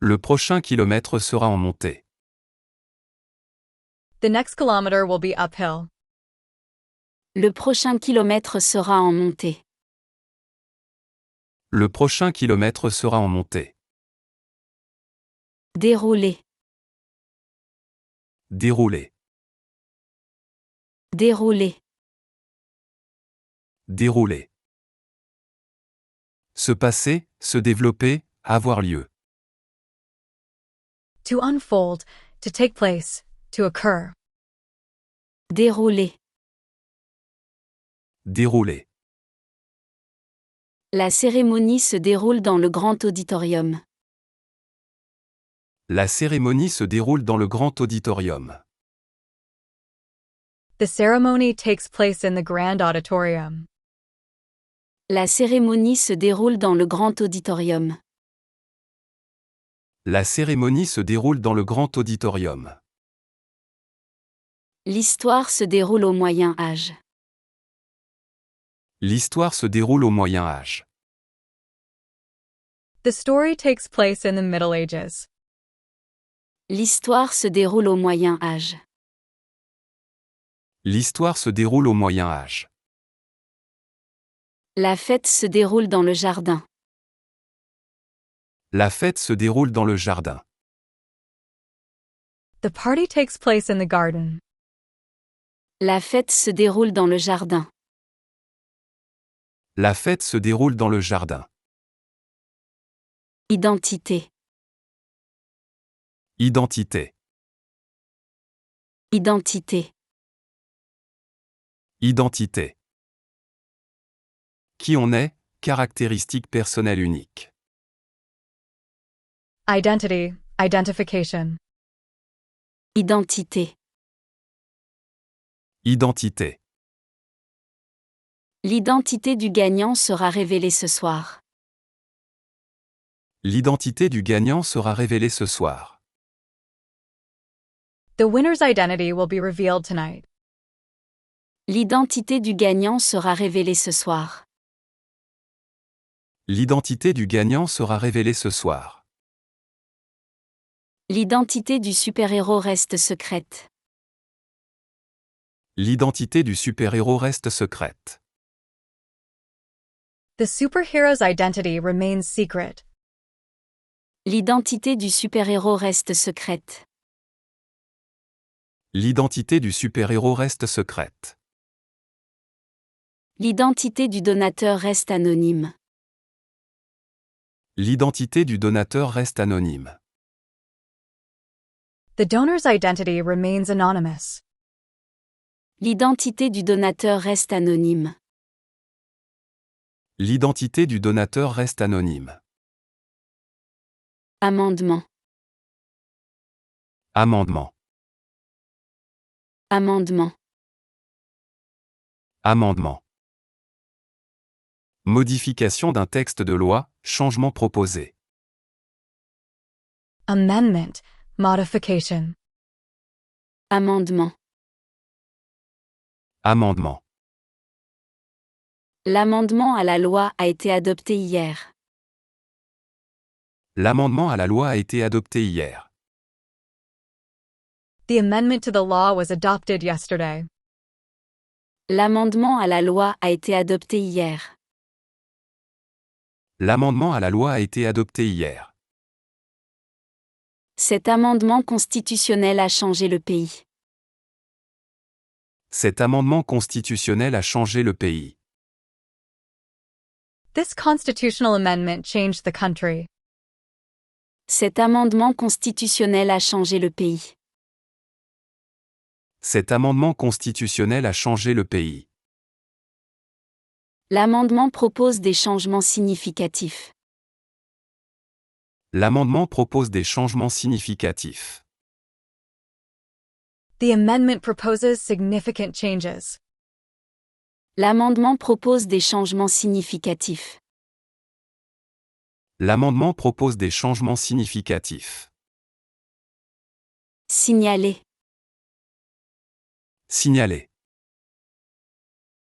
Le prochain kilomètre sera en montée. The next kilometer will be uphill. Le prochain kilomètre sera en montée. Le prochain kilomètre sera en montée. Dérouler. Dérouler. Dérouler. Dérouler. Se passer, se développer, avoir lieu. To unfold, to take place, to occur. Dérouler. Dérouler. La cérémonie se déroule dans le grand auditorium. La cérémonie se déroule dans le grand auditorium. The ceremony takes place in the grand auditorium. La cérémonie se déroule dans le grand auditorium. La cérémonie se déroule dans le grand auditorium. L'histoire se déroule au Moyen Âge. L'histoire se déroule au Moyen Âge. The story takes place in the Middle Ages. L'histoire se déroule au Moyen Âge. L'histoire se déroule au Moyen Âge. La fête se déroule dans le jardin. La fête se déroule dans le jardin. The party takes place in the garden. La fête se déroule dans le jardin. La fête se déroule dans le jardin. Identité. Identité. Identité. Identité. Qui on est, caractéristique personnelle unique. Identity, identification. Identité. Identité. L'identité du gagnant sera révélée ce soir. L'identité du gagnant sera révélée ce soir. The winner's identity will be revealed tonight. L'identité du gagnant sera révélée ce soir. L'identité du gagnant sera révélée ce soir. L'identité du super-héros reste secrète. L'identité du super-héros reste secrète. The superhero's identity remains secret. L'identité du super-héros reste secrète. L'identité du super-héros reste secrète. L'identité du donateur reste anonyme. L'identité du donateur reste anonyme. The donor's identity remains anonymous. L'identité du donateur reste anonyme. L'identité du donateur reste anonyme. Amendement. Amendement. Amendement. Amendement. Modification d'un texte de loi, changement proposé. Amendment, modification. Amendement. Amendement. L'amendement à la loi a été adopté hier. L'amendement à la loi a été adopté hier. The amendment to the law was adopted yesterday. L'amendement à la loi a été adopté hier. L'amendement à la loi a été adopté hier. Cet amendement constitutionnel a changé le pays. Cet amendement constitutionnel a changé le pays. This constitutional amendment changed the country. Cet amendement constitutionnel a changé le pays. Cet amendement constitutionnel a changé le pays. L'amendement propose des changements significatifs. L'amendement propose des changements significatifs. The amendment proposes significant changes. L'amendement propose des changements significatifs. L'amendement propose des changements significatifs. Signaler. Signaler.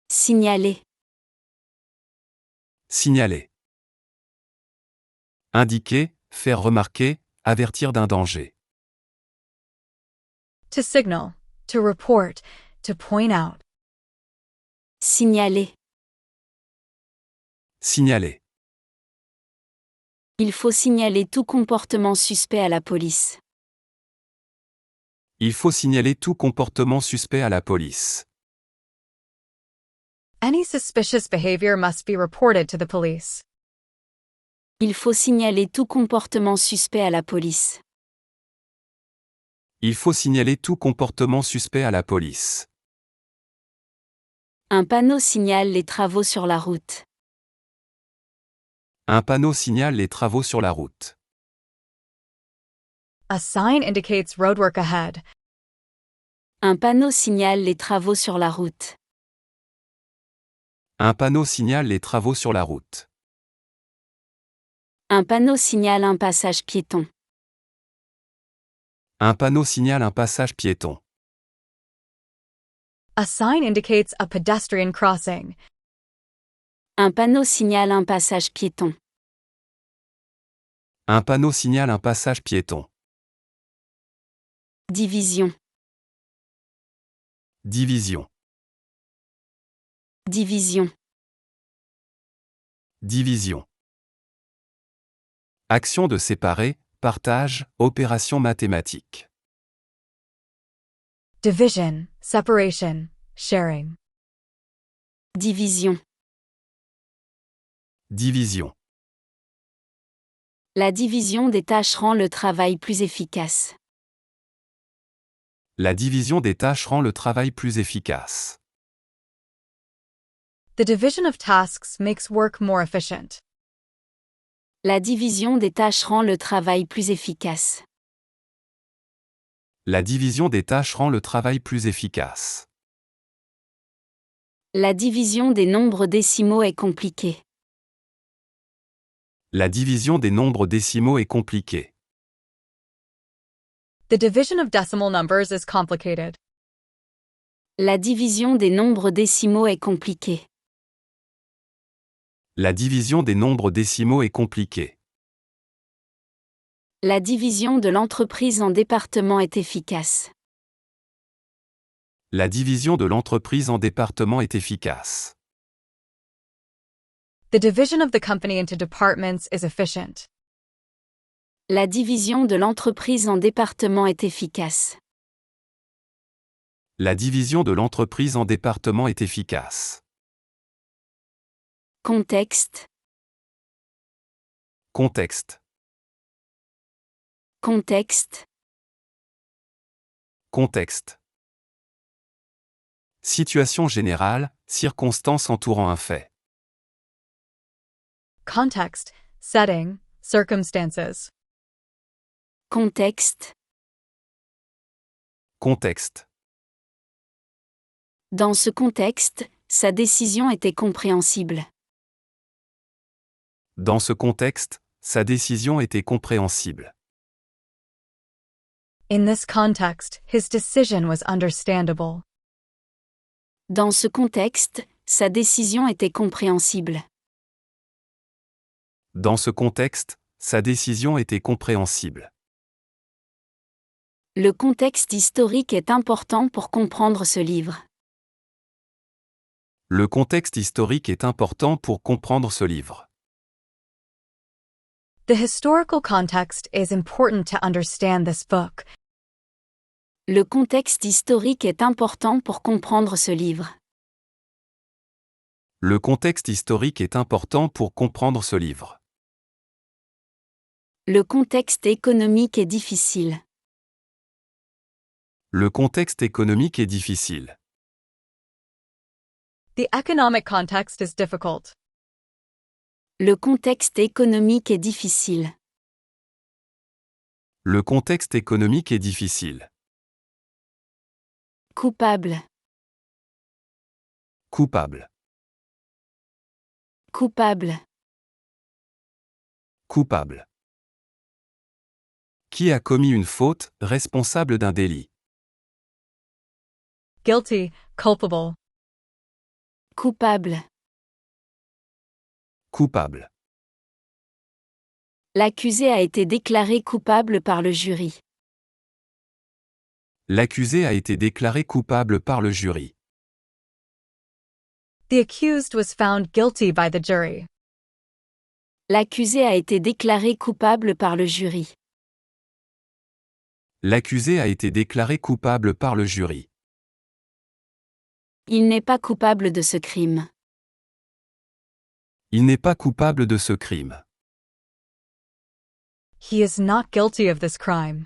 Signaler. Signaler. Indiquer, faire remarquer, avertir d'un danger. To signal, to report, to point out. Signaler. Signaler. Il faut signaler tout comportement suspect à la police. Il faut signaler tout comportement suspect à la police. Any suspicious behavior must be reported to the police. Il faut signaler tout comportement suspect à la police. Il faut signaler tout comportement suspect à la police. Un panneau signale les travaux sur la route. Un panneau signale les travaux sur la route. A sign indicates roadwork ahead. Un panneau signale les travaux sur la route. Un panneau signale les travaux sur la route. Un panneau signale un passage piéton. Un panneau signale un passage piéton. A sign indicates a pedestrian crossing. Un panneau signale un passage piéton. Un panneau signale un passage piéton. Division. Division. Division. Division. Action de séparer, partage, opération mathématique. Division, separation, sharing. Division. Division. La division des tâches rend le travail plus efficace. La division des tâches rend le travail plus efficace. The division of tasks makes work more efficient. La division des tâches rend le travail plus efficace. La division des tâches rend le travail plus efficace. La division des nombres décimaux est compliquée. La division des nombres décimaux est compliquée. The division of decimal numbers is complicated. La division des nombres décimaux est compliquée. La division des nombres décimaux est compliquée. La division de l'entreprise en départements est efficace. La division de l'entreprise en départements est efficace. The division of the company into departments is efficient. La division de l'entreprise en départements est efficace. La division de l'entreprise en départements est efficace. Contexte. Contexte. Contexte. Contexte. Situation générale, circonstances entourant un fait. Context, setting, circumstances. Contexte. Contexte. Dans ce contexte, sa décision était compréhensible. Dans ce contexte, sa décision était compréhensible. In this context, his decision was understandable. Dans ce contexte, sa décision était compréhensible. Dans ce contexte, sa décision était compréhensible. Le contexte historique est important pour comprendre ce livre. Le contexte historique est important pour comprendre ce livre. The historical context is important to understand this book. Le contexte historique est important pour comprendre ce livre. Le contexte historique est important pour comprendre ce livre. Le contexte économique est difficile. Le contexte économique est difficile. The economic context is difficult. Le contexte économique est difficile. Le contexte économique est difficile. Coupable. Coupable. Coupable. Coupable. Qui a commis une faute, responsable d'un délit. Guilty, culpable. Coupable. Coupable. L'accusé a été déclaré coupable par le jury. L'accusé a été déclaré coupable par le jury. The accused was found guilty by the jury. L'accusé a été déclaré coupable par le jury. L'accusé a été déclaré coupable par le jury. Il n'est pas coupable de ce crime. Il n'est pas coupable de ce crime. He is not guilty of this crime.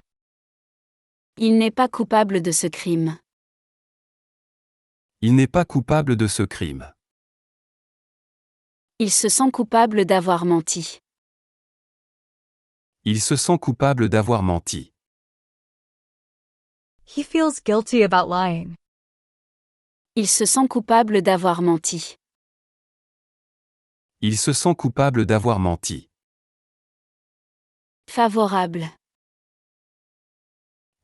Il n'est pas coupable de ce crime. Il n'est pas coupable de ce crime. Il se sent coupable d'avoir menti. Il se sent coupable d'avoir menti. He feels guilty about lying. Il se sent coupable d'avoir menti. Il se sent coupable d'avoir menti. Favorable.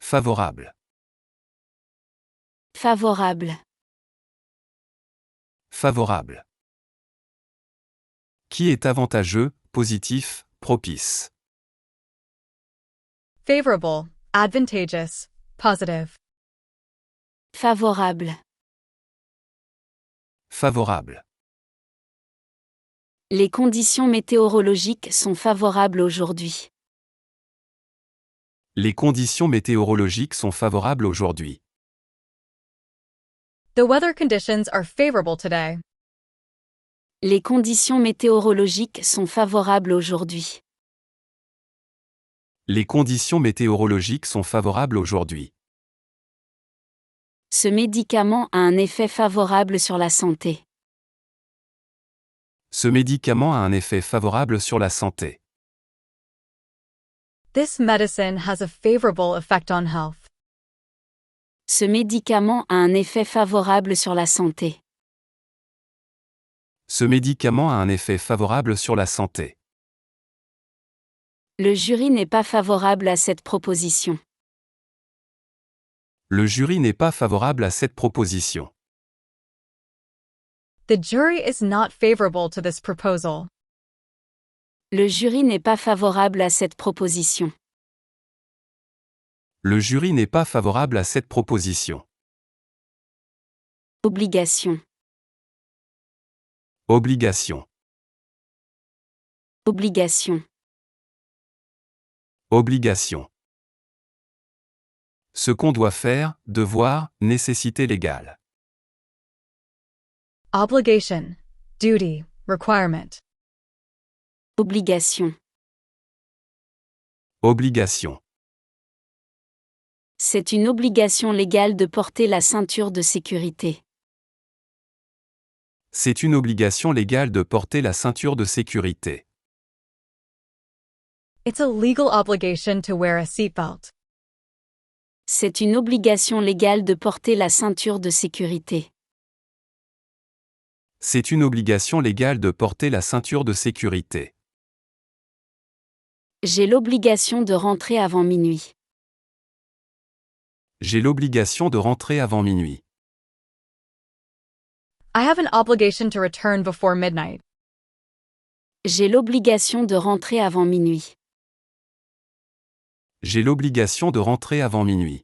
Favorable. Favorable. Favorable. Qui est avantageux, positif, propice. Favorable, advantageous, positive. Favorable. Favorable. Les conditions météorologiques sont favorables aujourd'hui. Les conditions météorologiques sont favorables aujourd'hui. The weather conditions are favorable today. Les conditions météorologiques sont favorables aujourd'hui. Les conditions météorologiques sont favorables aujourd'hui. Ce médicament a un effet favorable sur la santé. Ce médicament a un effet favorable sur la santé. This medicine has a favorable effect on health. Ce médicament a un effet favorable sur la santé. Ce médicament a un effet favorable sur la santé. Le jury n'est pas favorable à cette proposition. Le jury n'est pas favorable à cette proposition. The jury is not favorable to this proposal. Le jury n'est pas favorable à cette proposition. Le jury n'est pas favorable à cette proposition. Obligation. Obligation. Obligation. Obligation. Ce qu'on doit faire, devoir, nécessité légale. Obligation, duty, requirement. Obligation. Obligation. C'est une obligation légale de porter la ceinture de sécurité. C'est une obligation légale de porter la ceinture de sécurité. It's a legal obligation to wear a seatbelt. C'est une obligation légale de porter la ceinture de sécurité. C'est une obligation légale de porter la ceinture de sécurité. J'ai l'obligation de rentrer avant minuit. J'ai l'obligation de rentrer avant minuit. I have an obligation to return before midnight. J'ai l'obligation de rentrer avant minuit. J'ai l'obligation de rentrer avant minuit.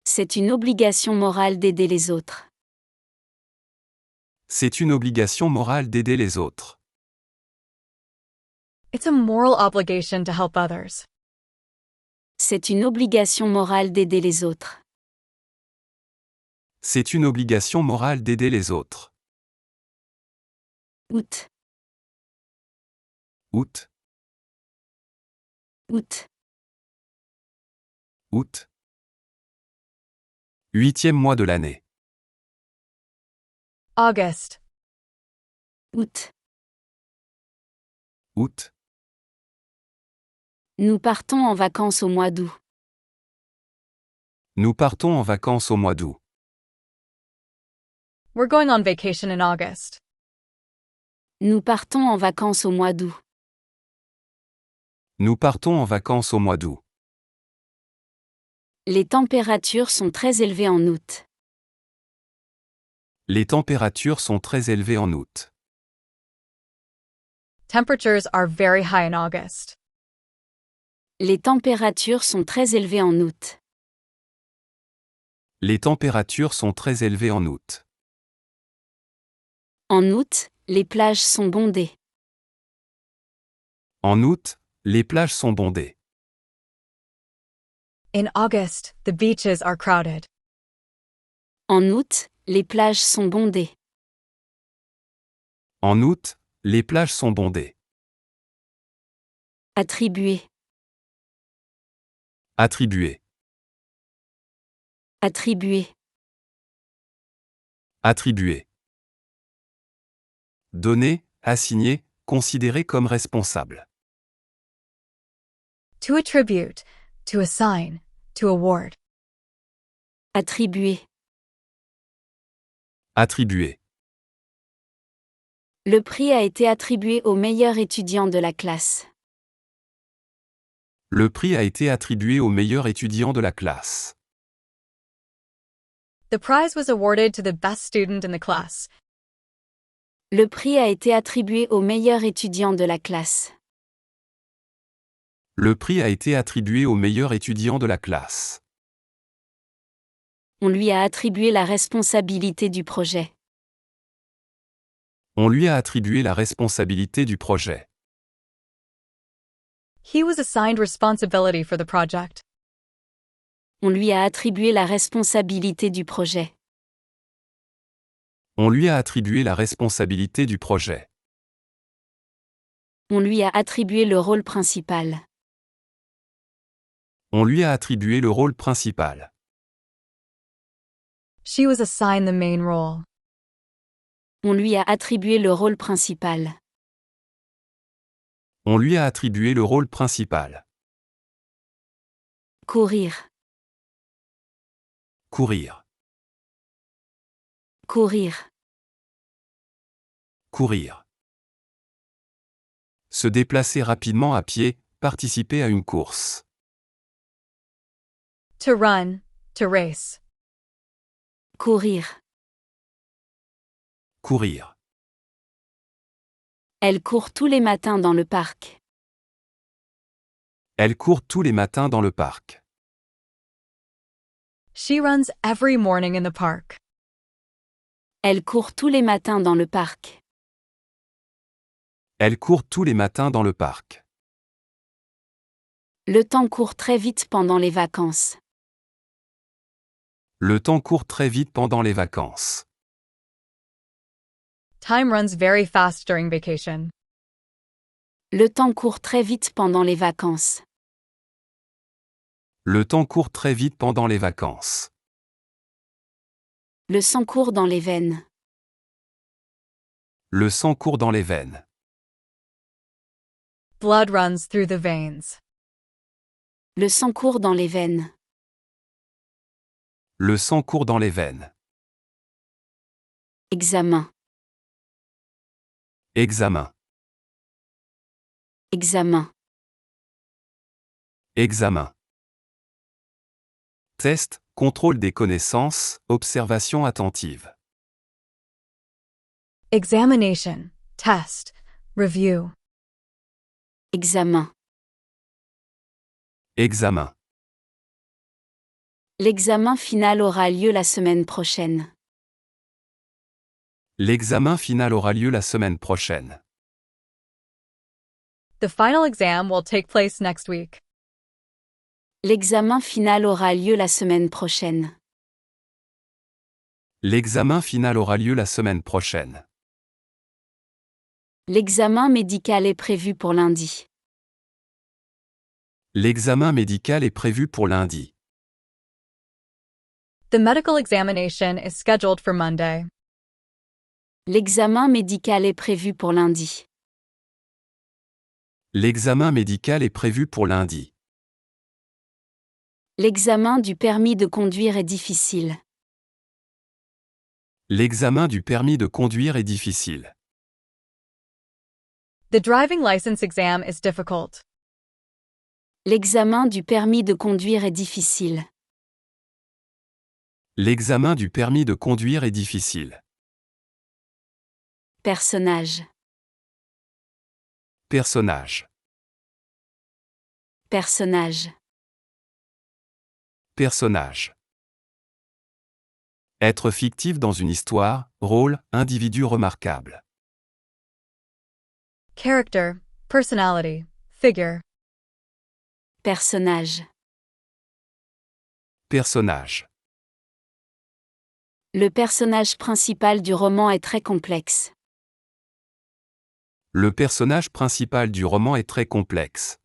C'est une obligation morale d'aider les autres. C'est une obligation morale d'aider les autres. It's a moral obligation to help others. C'est une obligation morale d'aider les autres. C'est une obligation morale d'aider les autres. Août. Août. Août. Août. 8e mois de l'année. August. Août. Août. Nous partons en vacances au mois d'août. Nous partons en vacances au mois d'août. We're going on vacation in August. Nous partons en vacances au mois d'août. Nous partons en vacances au mois d'août. Les températures sont très élevées en août. Les températures sont très élevées en août. Temperatures are very high in August. Les températures sont très élevées en août. Les températures sont très élevées en août. En août, les plages sont bondées. En août, les plages sont bondées. In August, the beaches are crowded. En août, les plages sont bondées. En août, les plages sont bondées. Attribuer. Attribuer. Attribuer. Attribuer. Donner, assigner, considérer comme responsable. To attribute, to assign, to award. Attribuer. Attribuer. Le prix a été attribué au meilleur étudiant de la classe. Le prix a été attribué au meilleur étudiant de la classe. The prize was awarded to the best student in the class. Le prix a été attribué au meilleur étudiant de la classe. Le prix a été attribué au meilleur étudiant de la classe. On lui a attribué la responsabilité du projet. On lui a attribué la responsabilité du projet. He was assigned responsibility for the project. On lui a attribué la responsabilité du projet. On lui a attribué la responsabilité du projet. On lui a attribué le rôle principal. On lui a attribué le rôle principal. She was assigned the main role. On lui a attribué le rôle principal. On lui a attribué le rôle principal. Courir. Courir. Courir. Courir. Se déplacer rapidement à pied, participer à une course. To run, to race. Courir. Courir. Elle court tous les matins dans le parc. Elle court tous les matins dans le parc. She runs every morning in the park. Elle court tous les matins dans le parc. Elle court tous les matins dans le parc. Le temps court très vite pendant les vacances. Le temps court très vite pendant les vacances. Time runs very fast during vacation. Le temps court très vite pendant les vacances. Le temps court très vite pendant les vacances. Le sang court dans les veines. Le sang court dans les veines. Blood runs through the veins. Le sang court dans les veines. Le sang court dans les veines. Examen. Examen. Examen. Examen. Test, contrôle des connaissances, observation attentive. Examination, test, review. Examen. Examen. L'examen final aura lieu la semaine prochaine. L'examen final aura lieu la semaine prochaine. The final exam will take place next week. L'examen final aura lieu la semaine prochaine. L'examen final aura lieu la semaine prochaine. L'examen médical est prévu pour lundi. L'examen médical est prévu pour lundi. The medical examination is scheduled for Monday. L'examen médical est prévu pour lundi. L'examen médical est prévu pour lundi. L'examen du permis de conduire est difficile. L'examen du permis de conduire est difficile. The driving license exam is difficult. L'examen du permis de conduire est difficile. L'examen du permis de conduire est difficile. Personnage. Personnage. Personnage. Personnage. Être fictif dans une histoire, rôle, individu remarquable. Character, personality, figure. Personnage. Personnage. Le personnage principal du roman est très complexe. Le personnage principal du roman est très complexe.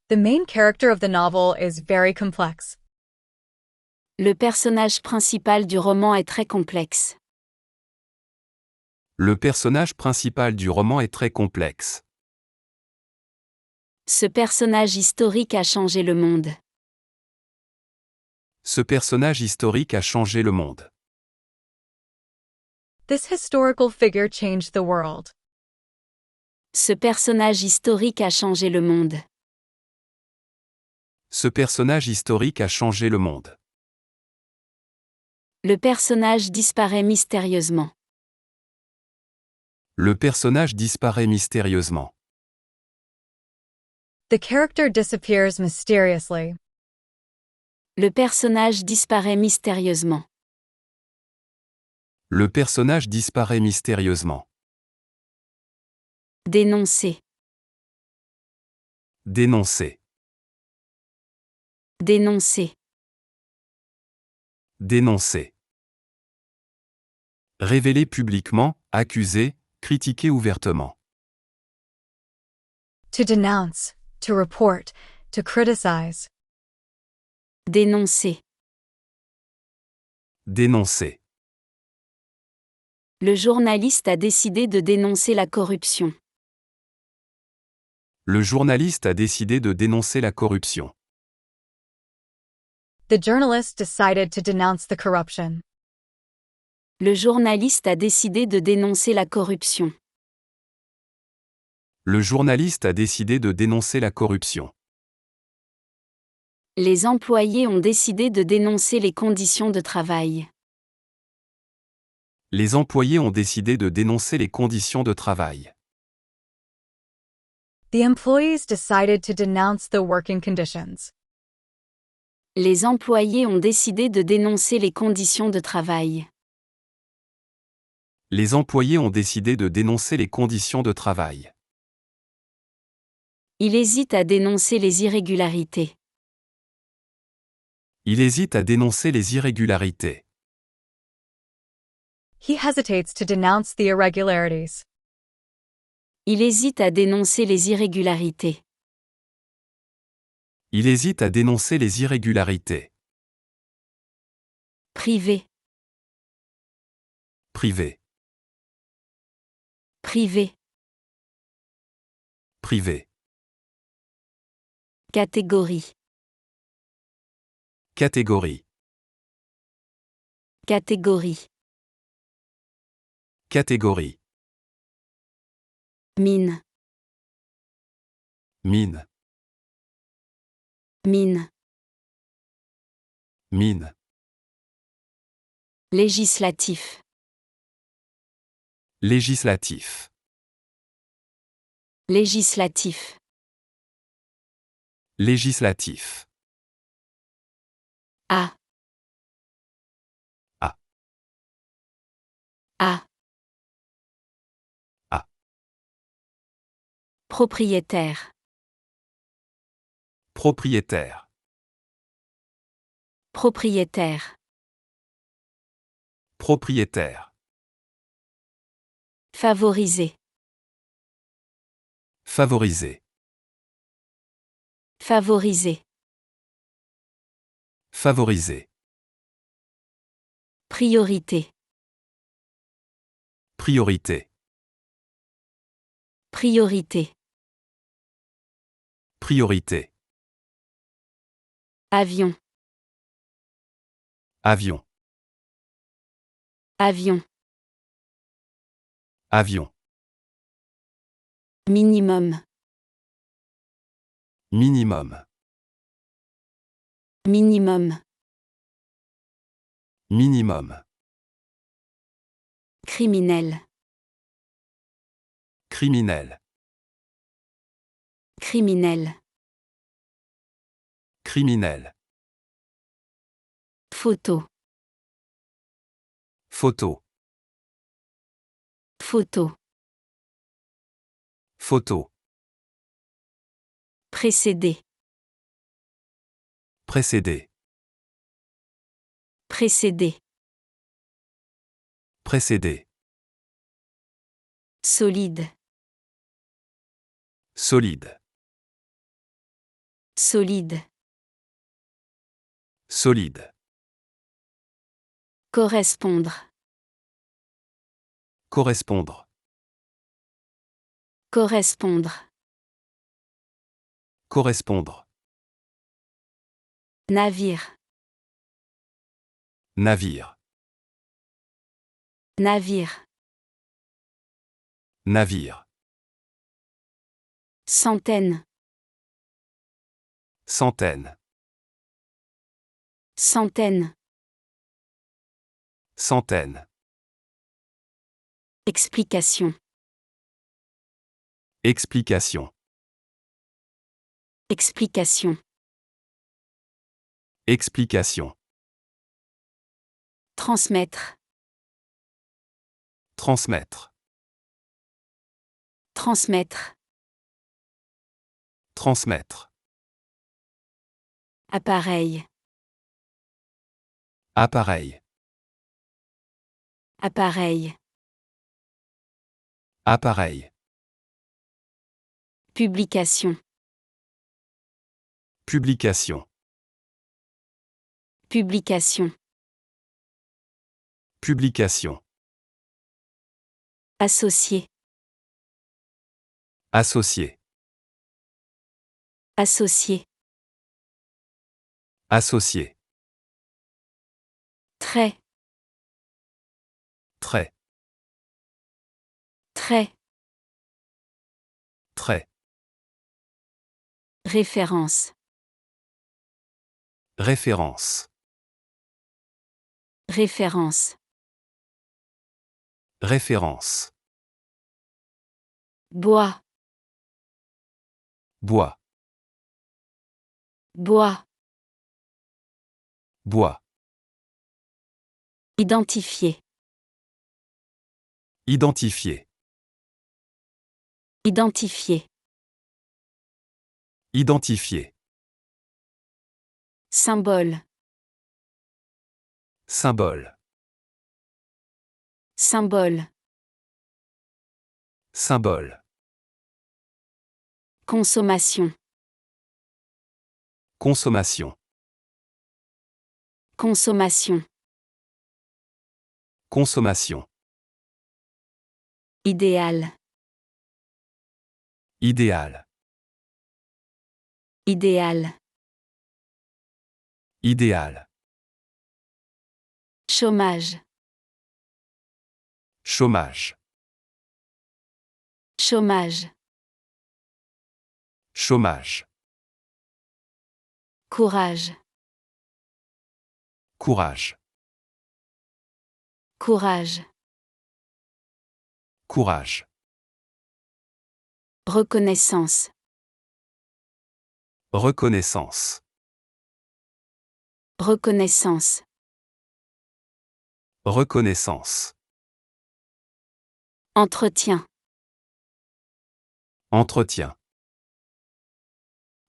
The main character of the novel is very complex. Le personnage principal du roman est très complexe. Le personnage principal du roman est très complexe. Ce personnage historique a changé le monde. Ce personnage historique a changé le monde. This historical figure changed the world. Ce personnage historique a changé le monde. Ce personnage historique a changé le monde. Le personnage disparaît mystérieusement. Le personnage disparaît mystérieusement. The character disappears mysteriously. Le personnage disparaît mystérieusement. Le personnage disparaît mystérieusement. Dénoncer. Dénoncer. Dénoncer. Dénoncer. Révéler publiquement, accuser, critiquer ouvertement. To denounce, to report, to criticize. Dénoncer. Dénoncer. Le journaliste a décidé de dénoncer la corruption. Le journaliste a décidé de dénoncer la corruption. The journalist decided to denounce the corruption. Le journaliste a décidé de dénoncer la corruption. Le journaliste a décidé de dénoncer la corruption. Les employés ont décidé de dénoncer les conditions de travail. Les employés ont décidé de dénoncer les conditions de travail. The employees decided to denounce the working conditions. Les employés ont décidé de dénoncer les conditions de travail. Les employés ont décidé de dénoncer les conditions de travail. Il hésite à dénoncer les irrégularités. Il hésite à dénoncer les irrégularités. He hesitates to denounce the irregularities. Il hésite à dénoncer les irrégularités. Il hésite à dénoncer les irrégularités. Privé. Privé. Privé. Privé. Catégorie. Catégorie. Catégorie. Catégorie. Mine. Mine. Mine. Mine. Législatif. Législatif. Législatif. Législatif. A. A. A. A. Propriétaire. Propriétaire. Propriétaire. Propriétaire. Favoriser. Favoriser. Favoriser. Favoriser. Priorité. Priorité. Priorité. Priorité. Avion. Avion. Avion. Avion. Minimum. Minimum. Minimum. Minimum. Criminel. Criminel. Criminel. Criminel. Photo. Photo. Photo. Photo. Précéder. Précéder. Précéder. Précéder. Solide. Solide. Solide. Solide. Correspondre. Correspondre. Correspondre. Correspondre. Navire. Navire. Navire. Navire. Centaine. Centaine. Centaine. Centaine. Explication. Explication. Explication. Explication. Transmettre. Transmettre. Transmettre. Transmettre. Appareil. Appareil. Appareil. Appareil. Publication. Publication. Publication. Publication. Associé. Associé. Associé. Associé. Trait. Trait. Trait. Trait. Référence. Référence. Référence. Référence. Bois. Bois. Bois. Bois. Identifier. Identifier. Identifier. Identifier. Symbole. Symbole. Symbole. Symbole. Consommation. Consommation. Consommation. Consommation. Idéal. Idéal. Idéal. Idéal. Chômage. Chômage. Chômage. Chômage. Courage. Courage. Courage. Courage. Reconnaissance. Reconnaissance. Reconnaissance. Reconnaissance. Entretien. Entretien.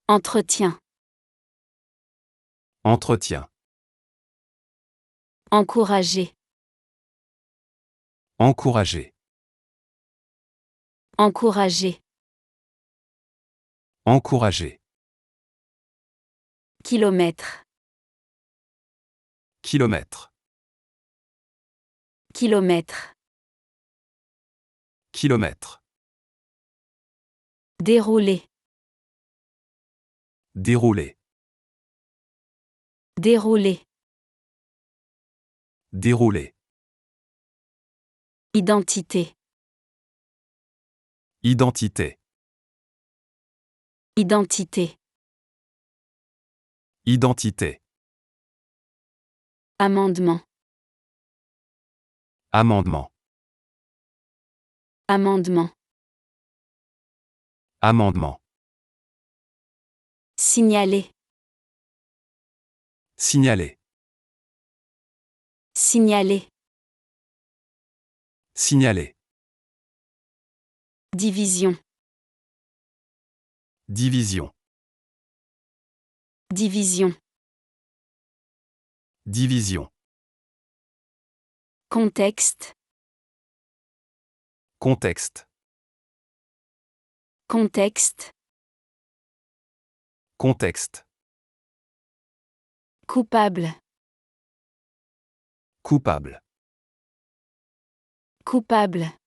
Entretien. Entretien. Encourager. Encourager. Encourager. Encourager. Kilomètre. Kilomètre. Kilomètre. Kilomètre. Dérouler. Dérouler. Dérouler. Dérouler. Identité. Identité. Identité. Identité. Amendement. Amendement. Amendement. Amendement. Signaler. Signaler. Signaler. Signaler. Division. Division. Division. Division. Contexte. Contexte. Contexte. Contexte. Coupable. Coupable. Coupable.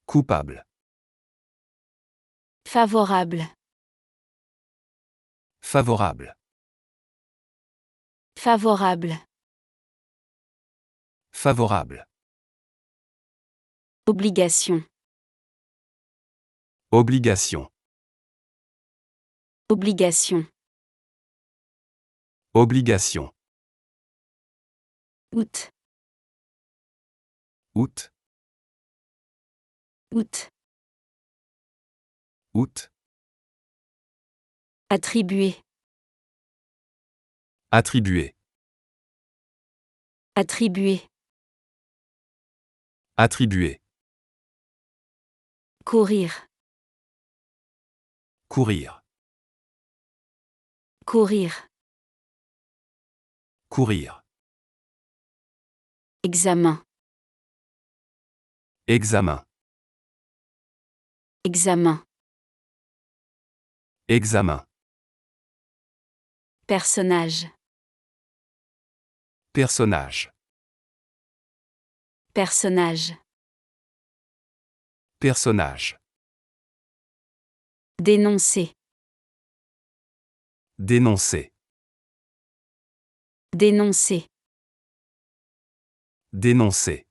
Coupable. Favorable. Favorable. Favorable. Favorable. Obligation. Obligation. Obligation. Obligation. Août. Août. Août. Août. Attribuer. Attribuer. Attribuer. Attribuer. Courir. Courir. Courir. Courir. Examen. Examen. Examen. Examen. Personnage. Personnage. Personnage. Personnage. Dénoncer. Dénoncer. Dénoncer. Dénoncer.